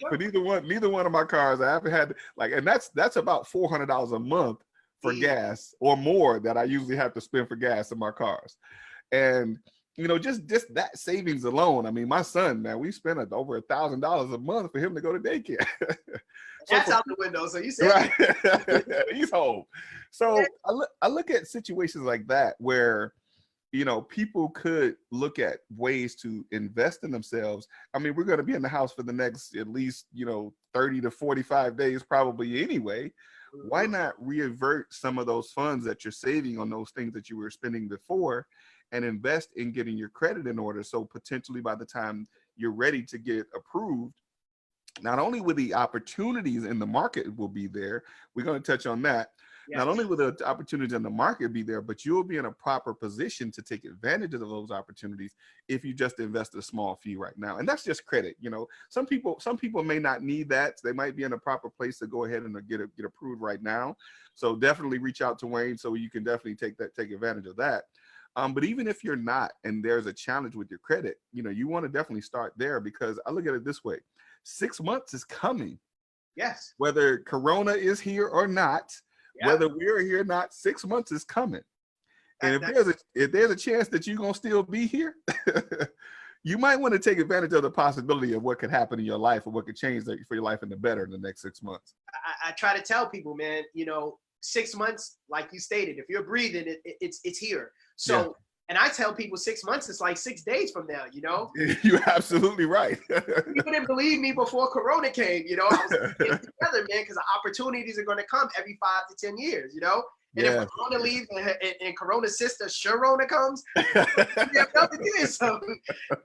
For neither one of my cars, I haven't had and that's about $400 a month for gas or more that I usually have to spend for gas in my cars. And just that savings alone. I mean, my son, man, we spent over $1,000 a month for him to go to daycare. That's out the window. So you said, right. He's home. So I look at situations like that where people could look at ways to invest in themselves. I mean, we're going to be in the house for the next at least 30 to 45 days probably anyway. Why not revert some of those funds that you're saving on those things that you were spending before and invest in getting your credit in order? So potentially by the time you're ready to get approved, not only will the opportunities in the market will be there, we're going to touch on that. Yes. Not only will the opportunities in the market be there, but you'll be in a proper position to take advantage of those opportunities if you just invest a small fee right now. And that's just credit. Some people may not need that. They might be in a proper place to go ahead and get approved right now. So definitely reach out to Wayne so you can definitely take advantage of that. But even if you're not, and there's a challenge with your credit, you want to definitely start there, because I look at it this way: 6 months is coming. Yes. Whether Corona is here or not. Yeah. Whether we're here or not, 6 months is coming. And if there's a chance that you're going to still be here, you might want to take advantage of the possibility of what could happen in your life or what could change for your life in the better in the next 6 months. I try to tell people, man, 6 months, like you stated, if you're breathing, it's here. So, yeah. And I tell people 6 months is like 6 days from now, You're absolutely right. You didn't believe me before Corona came, I was together, man, because the opportunities are going to come every 5 to 10 years, And yeah. If Corona leaves and Corona's sister Sharona comes, you have nothing to do something.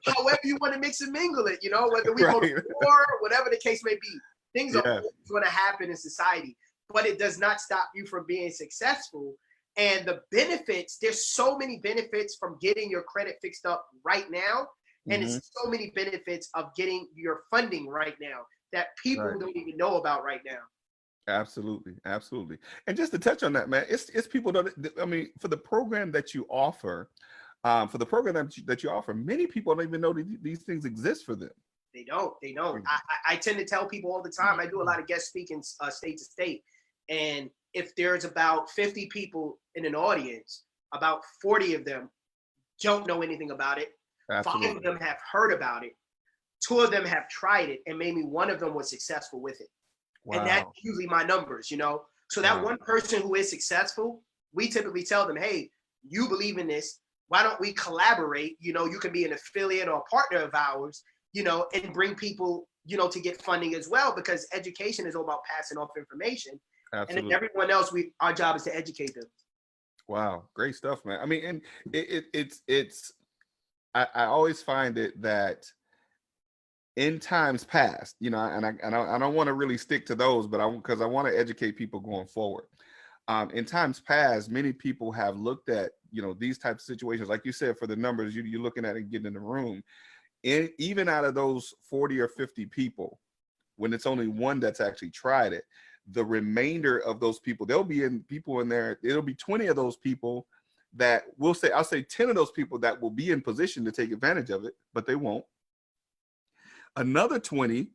However you want to mix and mingle it, whether we go to war, whatever the case may be, things are always going to happen in society, but it does not stop you from being successful. And the benefits, there's so many benefits from getting your credit fixed up right now. And it's so many benefits of getting your funding right now that people don't even know about right now. Absolutely. Absolutely. And just to touch on that, man, it's people for the program that you offer, many people don't even know that these things exist for them. They don't. I tend to tell people all the time, I do a lot of guest speaking state to state. And if there's about 50 people in an audience, about 40 of them don't know anything about it. Absolutely. 5 of them have heard about it. 2 of them have tried it, and maybe 1 of them was successful with it. Wow. And that's usually my numbers, So that one person who is successful, we typically tell them, hey, you believe in this. Why don't we collaborate? You can be an affiliate or a partner of ours, and bring people, to get funding as well, because education is all about passing off information. Absolutely. And then everyone else, our job is to educate them. Wow, great stuff, man. I mean, and it's I always find it that in times past, you know, and I don't want to really stick to those, but because I want to educate people going forward. In times past, many people have looked at, you know, these types of situations, like you said, for the numbers you're looking at and getting in the room. Even out of those 40 or 50 people, when it's only one that's actually tried it, the remainder of those people, there'll be people in there, it'll be 20 of those people that will say, I'll say 10 of those people that will be in position to take advantage of it, but they won't. Another 20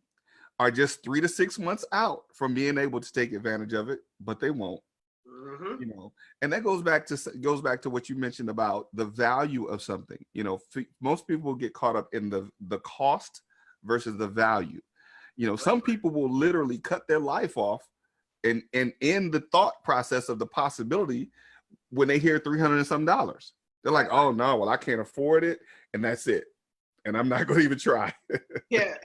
are just 3 to 6 months out from being able to take advantage of it, but they won't. Mm-hmm. You know, and that goes back to what you mentioned about the value of something. You know, most people get caught up in the cost versus the value. You know, some people will literally cut their life off and in the thought process of the possibility when they hear $300 and some dollars. They're like, oh no, well, I can't afford it, and that's it. And I'm not going to even try. Yeah,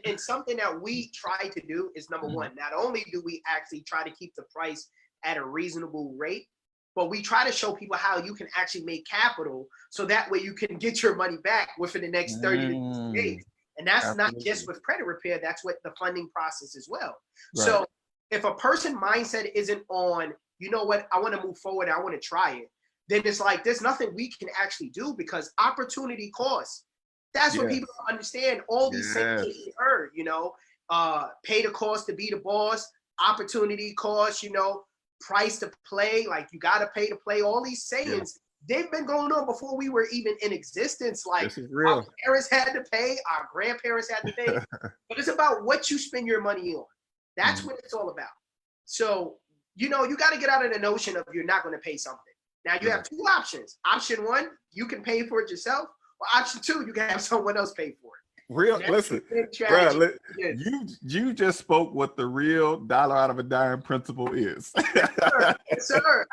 and something that we try to do is, number one, not only do we actually try to keep the price at a reasonable rate, but we try to show people how you can actually make capital so that way you can get your money back within the next 30 to 60 days. And that's Absolutely. not just with credit repair, that's what the funding process as well. Right. So if a person mindset isn't on, you know what, I want to move forward, I want to try it, then it's like there's nothing we can actually do because opportunity costs. That's what people don't understand. All these things that we heard, you know, pay the cost to be the boss, opportunity cost, you know, price to play, like you got to pay to play. All these sayings, they've been going on before we were even in existence. Like our parents had to pay, our grandparents had to pay. But it's about what you spend your money on. That's what it's all about. So, you know, you got to get out of the notion of you're not going to pay something. Now you have two options. Option one, you can pay for it yourself. Or option two, you can have someone else pay for it. Listen, bro, you just spoke what the real dollar out of a dime principle is. Yes, sir.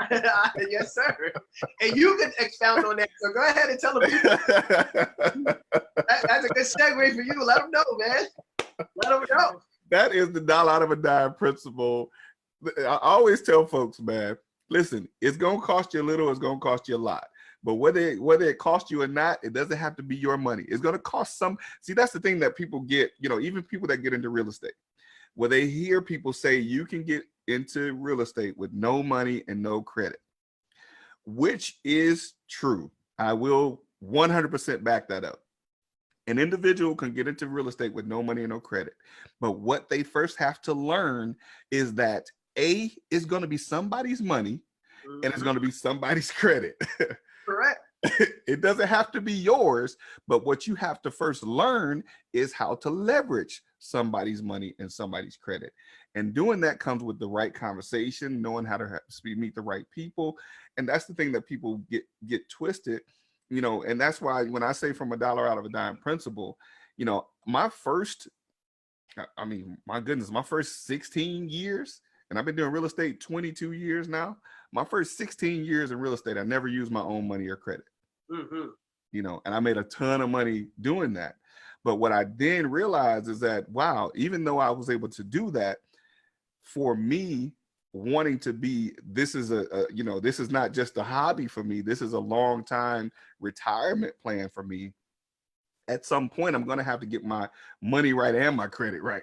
Yes, sir. And you can expound on that. So go ahead and tell them people. That's a good segue for you. Let them know, man. Let them know. That is the dollar out of a dime principle. I always tell folks, man, listen, it's going to cost you a little, it's going to cost you a lot. But whether it costs you or not, it doesn't have to be your money. It's going to cost some. See, that's the thing that people get, you know, even people that get into real estate, where they hear people say you can get into real estate with no money and no credit, which is true. I will 100% back that up. An individual can get into real estate with no money and no credit. But what they first have to learn is that A is going to be somebody's money and it's going to be somebody's credit. Correct. It doesn't have to be yours, but what you have to first learn is how to leverage somebody's money and somebody's credit. And doing that comes with the right conversation, knowing how to meet the right people. And that's the thing that people get twisted, you know, and that's why when I say from a dollar out of a dime principle, you know, my first 16 years, and I've been doing real estate 22 years now. My first 16 years in real estate, I never used my own money or credit. You know, and I made a ton of money doing that. But what I then realized is that, wow, even though I was able to do that, for me, wanting to be, this is this is not just a hobby for me. This is a long time retirement plan for me. At some point, I'm going to have to get my money right and my credit right.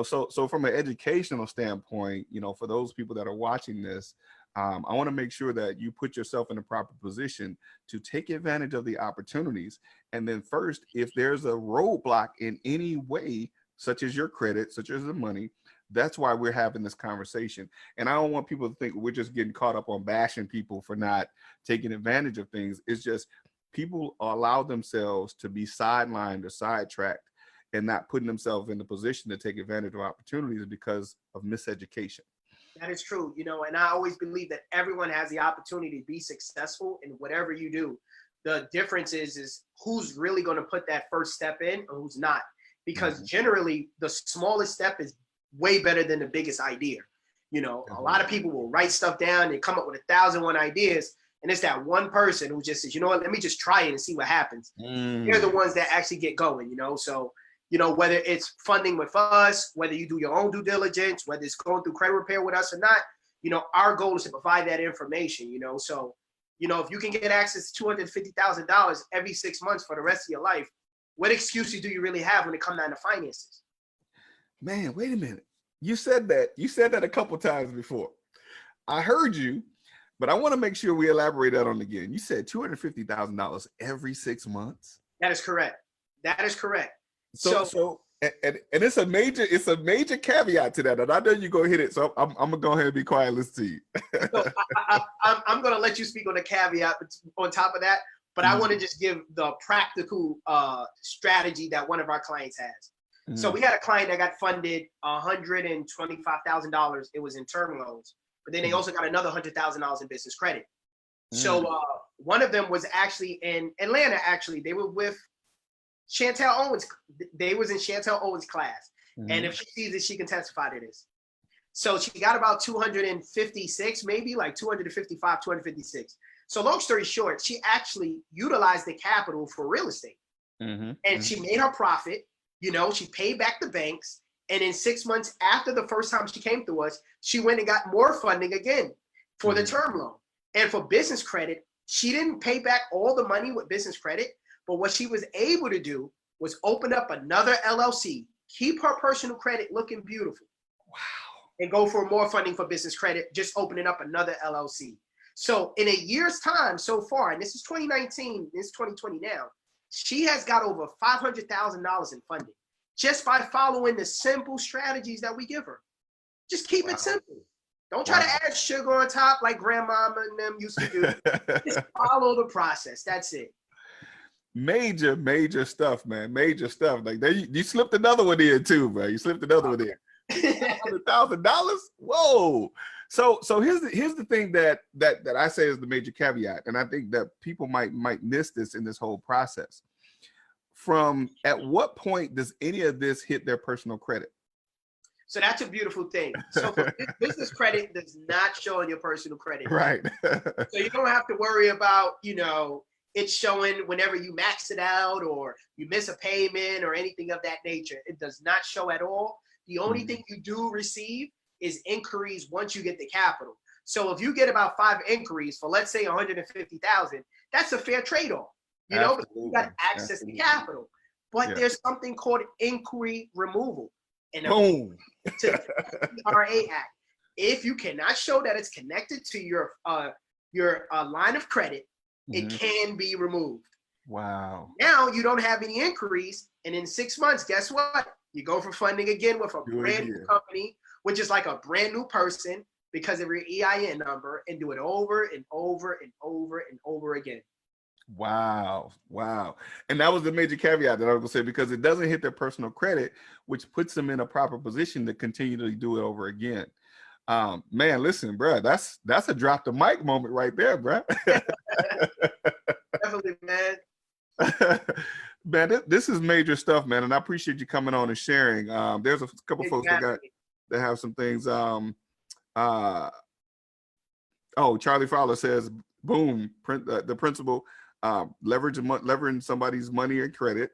So from an educational standpoint, you know, for those people that are watching this, I want to make sure that you put yourself in a proper position to take advantage of the opportunities. And then first, if there's a roadblock in any way, such as your credit, such as the money, that's why we're having this conversation. And I don't want people to think we're just getting caught up on bashing people for not taking advantage of things. It's just people allow themselves to be sidelined or sidetracked and not putting themselves in the position to take advantage of opportunities because of miseducation. That is true, you know, and I always believe that everyone has the opportunity to be successful in whatever you do. The difference is who's really going to put that first step in or who's not. Because generally, the smallest step is way better than the biggest idea. You know, a lot of people will write stuff down and come up with 1,001 ideas. And it's that one person who just says, you know what, let me just try it and see what happens. They're the ones that actually get going, you know. So, you know, whether it's funding with us, whether you do your own due diligence, whether it's going through credit repair with us or not, you know, our goal is to provide that information, you know. So, You know, if you can get access to $250,000 every 6 months for the rest of your life, what excuses do you really have when it comes down to finances? Man, wait a minute. You said that. You said that a couple times before. I heard you, but I want to make sure we elaborate that on again. You said $250,000 every 6 months. That is correct. That is correct. So and it's a major caveat to that. And I know you're gonna hit it. So I'm gonna go ahead and be quiet. Let's see. So I'm gonna let you speak on the caveat on top of that, but I want to just give the practical strategy that one of our clients has. So we had a client that got funded $125,000. It was in term loans, but then they also got another $100,000 in business credit. So one of them was actually in Atlanta. Actually, they were with Chantel Owens. They was in Chantel Owens' class, and if she sees it, she can testify to this. So she got about 256, maybe like 255, 256. So long story short, she actually utilized the capital for real estate, and she made her profit. You know, she paid back the banks, and in 6 months after the first time she came through us, she went and got more funding again for the term loan. And for business credit, she didn't pay back all the money with business credit, but what she was able to do was open up another LLC, keep her personal credit looking beautiful. Wow. And go for more funding for business credit, just opening up another LLC. So in a year's time so far, and this is 2019, this is 2020 now, she has got over $500,000 in funding just by following the simple strategies that we give her. Just keep it simple. Don't try to add sugar on top like grandmama and them used to do. Just follow the process. That's it. Major stuff, man. Major stuff. Like you slipped another one in too, man. You slipped another one in. $100,000. Whoa. So here's the thing that I say is the major caveat, and I think that people might miss this in this whole process. From at what point does any of this hit their personal credit? So that's a beautiful thing. So for business credit does not show on your personal credit. Right. So you don't have to worry about, you know, it's showing whenever you max it out or you miss a payment or anything of that nature. It does not show at all. The only thing you do receive is inquiries once you get the capital. So if you get about 5 inquiries for, let's say, 150,000, that's a fair trade-off. You know, because you got access to capital. But there's something called inquiry removal. And to the RA Act, if you cannot show that it's connected to your line of credit, it can be removed. Wow. Now you don't have any inquiries, and in 6 months, guess what? You go for funding again with a brand new company, which is like a brand new person because of your EIN number, and do it over and over and over and over again. Wow. And that was the major caveat that I was gonna say, because it doesn't hit their personal credit, which puts them in a proper position to continue to do it over again. Man, listen, bro, that's a drop the mic moment right there, bro. Definitely, man. Man, this is major stuff, man, and I appreciate you coming on and sharing. There's a couple folks that have some things. Charlie Fowler says, boom, the principal, leveraging somebody's money and credit.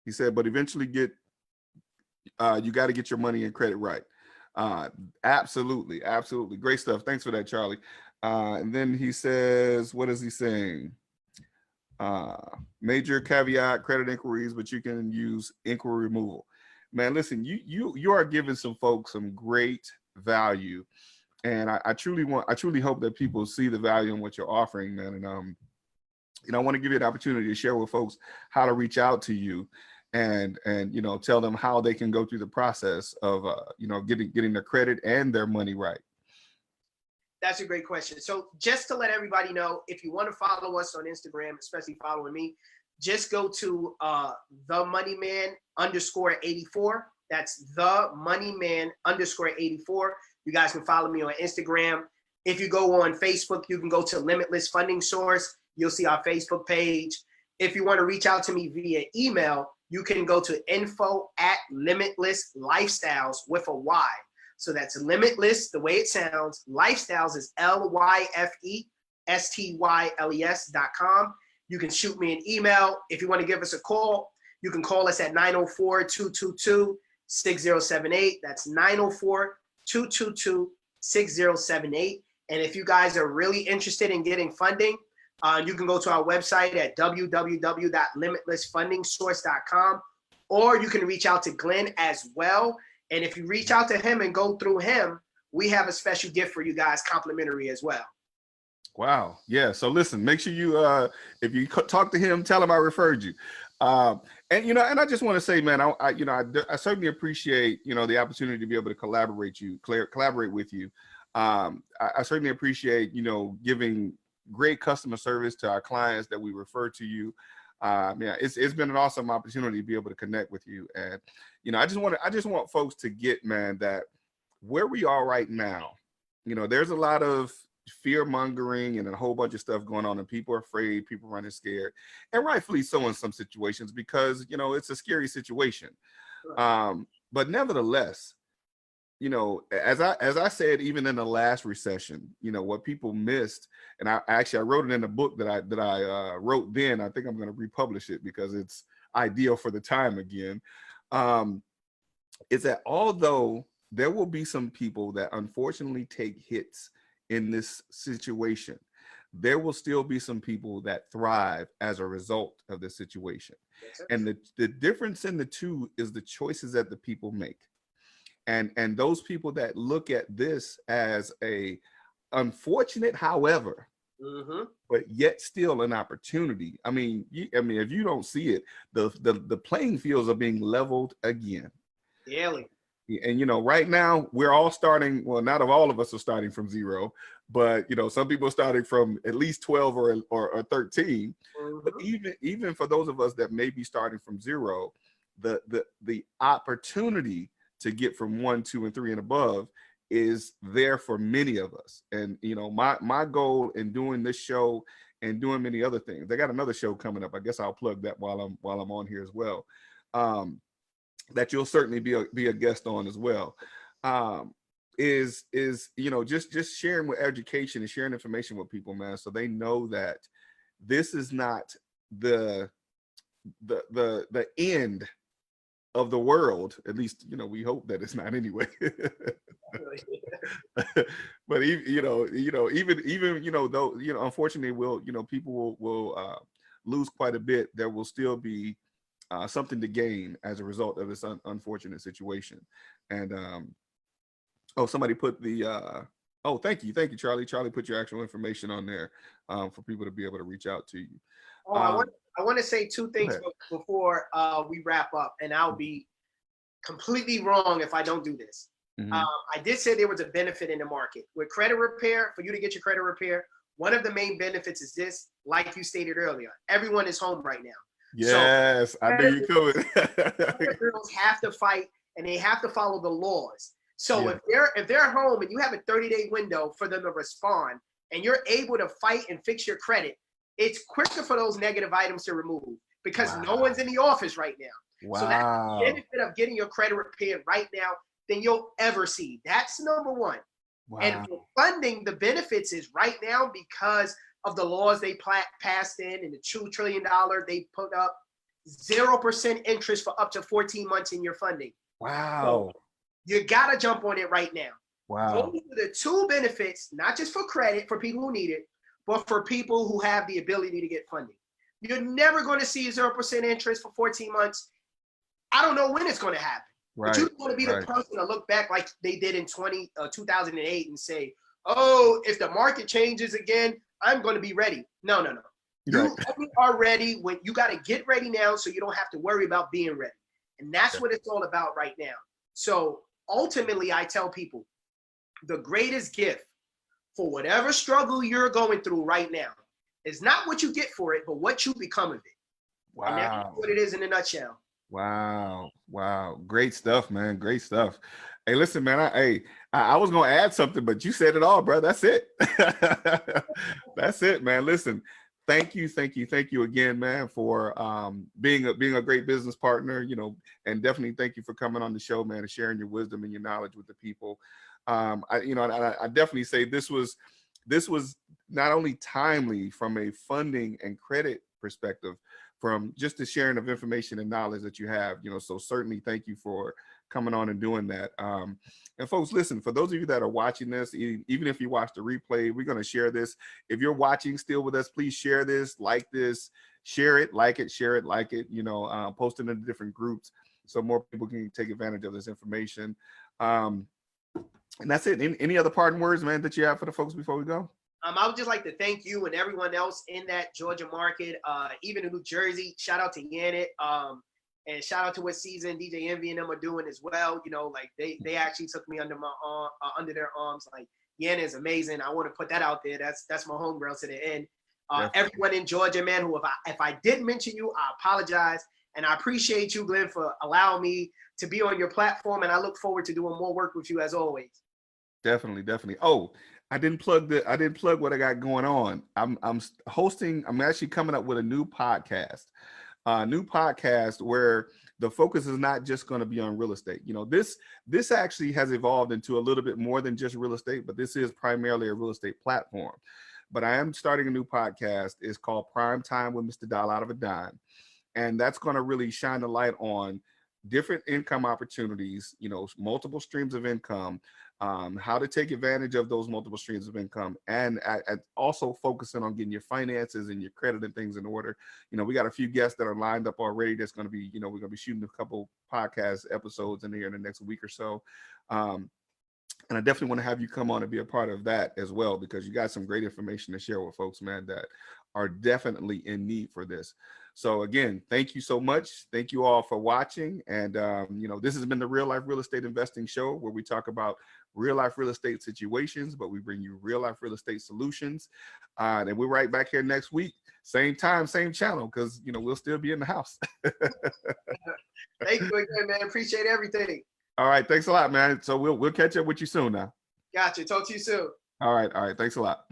He said, but eventually you got to get your money and credit right. Absolutely. Great stuff. Thanks for that, Charlie. And then he says, what is he saying? Major caveat, credit inquiries, but you can use inquiry removal. Man, listen, you are giving some folks some great value. And I truly hope that people see the value in what you're offering, man. And I want to give you an opportunity to share with folks how to reach out to you and tell them how they can go through the process of getting their credit and their money right. That's a great question. So just to let everybody know, if you want to follow us on Instagram, especially following me, just go to themoneyman_84. That's themoneyman_84. You guys can follow me on Instagram. If you go on Facebook, you can go to Limitless Funding Source. You'll see our Facebook page. If you want to reach out to me via email, you can go to info@limitlesslifestyles with a Y. So that's Limitless, the way it sounds. Lifestyles is LYFESTYLES.com. You can shoot me an email. If you want to give us a call, you can call us at 904-222-6078. That's 904-222-6078. And if you guys are really interested in getting funding, you can go to our website at www.limitlessfundingsource.com, or you can reach out to Glenn as well. And if you reach out to him and go through him, we have a special gift for you guys, complimentary as well. Wow. Yeah. So listen, make sure you, if you talk to him, tell him I referred you. And, and I just want to say, man, I certainly appreciate, the opportunity to be able to collaborate with you. I certainly appreciate, giving great customer service to our clients that we refer to you. Yeah, it's been an awesome opportunity to be able to connect with you. And, I just want folks to get, man, that where we are right now, there's a lot of fear mongering and a whole bunch of stuff going on, and people are afraid, people running scared, and rightfully so in some situations, because it's a scary situation. But nevertheless, as I said, even in the last recession, what people missed, and I wrote it in the book that I wrote then. I think I'm going to republish it because it's ideal for the time again. Is that although there will be some people that unfortunately take hits in this situation, there will still be some people that thrive as a result of this situation. And the difference in the two is the choices that the people make. And those people that look at this as a unfortunate, however, but yet still an opportunity. I mean, if you don't see it, the playing fields are being leveled again. Daily. And right now we're all starting, well, not all of us are starting from zero, but some people are starting from at least 12 or 13. But even for those of us that may be starting from zero, the opportunity to get from 1, 2, and 3 and above is there for many of us. And my goal in doing this show and doing many other things, I got another show coming up. I guess I'll plug that while I'm on here as well. That you'll certainly be a guest on as well, is just sharing with education and sharing information with people, man, so they know that this is not the end of the world. At least we hope that it's not anyway. But even though unfortunately people will lose quite a bit, there will still be something to gain as a result of this unfortunate situation. And somebody put the thank you Charlie put your actual information on there for people to be able to reach out to you. I want to say two things before we wrap up, and I'll be completely wrong if I don't do this. I did say there was a benefit in the market with credit repair. For you to get your credit repair, one of the main benefits is this, like you stated earlier, everyone is home right now. Yes, so, I knew you could. Girls have to fight, and they have to follow the laws. So if they're home and you have a 30-day window for them to respond, and you're able to fight and fix your credit, it's quicker for those negative items to remove, because no one's in the office right now. So that's the benefit of getting your credit repaired right now than you'll ever see. That's number one. And for funding, the benefits is right now, because of the laws they passed in and the $2 trillion they put up, 0% interest for up to 14 months in your funding. Wow. So you got to jump on it right now. Wow. Those are the two benefits, not just for credit for people who need it, but for people who have the ability to get funding. You're never going to see 0% interest for 14 months. I don't know when it's going to happen. Right. But you don't want to be the person to look back like they did in 2008 and say, oh, if the market changes again, I'm going to be ready. No. You only are ready when you got to get ready now, so you don't have to worry about being ready. And that's what it's all about right now. So ultimately, I tell people, the greatest gift for whatever struggle you're going through right now is not what you get for it, but what you become of it. Wow. And that's what it is in a nutshell. Wow. Great stuff, man. Great stuff. Hey, listen, man, I was going to add something, but you said it all, bro. That's it. That's it, man. Listen, thank you again, man, for being a great business partner, and definitely thank you for coming on the show, man, and sharing your wisdom and your knowledge with the people. I definitely say this was not only timely from a funding and credit perspective, from just the sharing of information and knowledge that you have, so certainly thank you for coming on and doing that. And folks, listen, for those of you that are watching this, even if you watch the replay, we're going to share this. If you're watching still with us, please share this, share it, like it, share it, like it, post it in different groups so more people can take advantage of this information. And that's it. Any other parting words, man, that you have for the folks before we go? I would just like to thank you and everyone else in that Georgia market, even in New Jersey. Shout out to Yannick, and shout out to what Season, DJ Envy, and them are doing as well. Like they actually took me under their arms. Like, Yannick is amazing. I want to put that out there. That's my homegirl to the end. Everyone in Georgia, man, who if I did mention you, I apologize. And I appreciate you, Glenn, for allowing me to be on your platform. And I look forward to doing more work with you as always. Definitely. Oh, I didn't plug what I got going on. I'm actually coming up with a new podcast where the focus is not just going to be on real estate. This actually has evolved into a little bit more than just real estate, but this is primarily a real estate platform. But I am starting a new podcast. It's called Prime Time with Mr. Dial Out of a Dime. And that's going to really shine the light on different income opportunities, multiple streams of income, how to take advantage of those multiple streams of income, and also focusing on getting your finances and your credit and things in order. We got a few guests that are lined up already. That's going to be, we're going to be shooting a couple podcast episodes in here in the next week or so. And I definitely want to have you come on and be a part of that as well, because you got some great information to share with folks, man, that are definitely in need for this. So again, thank you so much. Thank you all for watching. And, this has been the Real Life Real Estate Investing Show, where we talk about real life real estate situations, but we bring you real life real estate solutions. And we're right back here next week. Same time, same channel, because, we'll still be in the house. Thank you again, man. Appreciate everything. All right. Thanks a lot, man. So we'll catch up with you soon now. Gotcha. Talk to you soon. All right. Thanks a lot.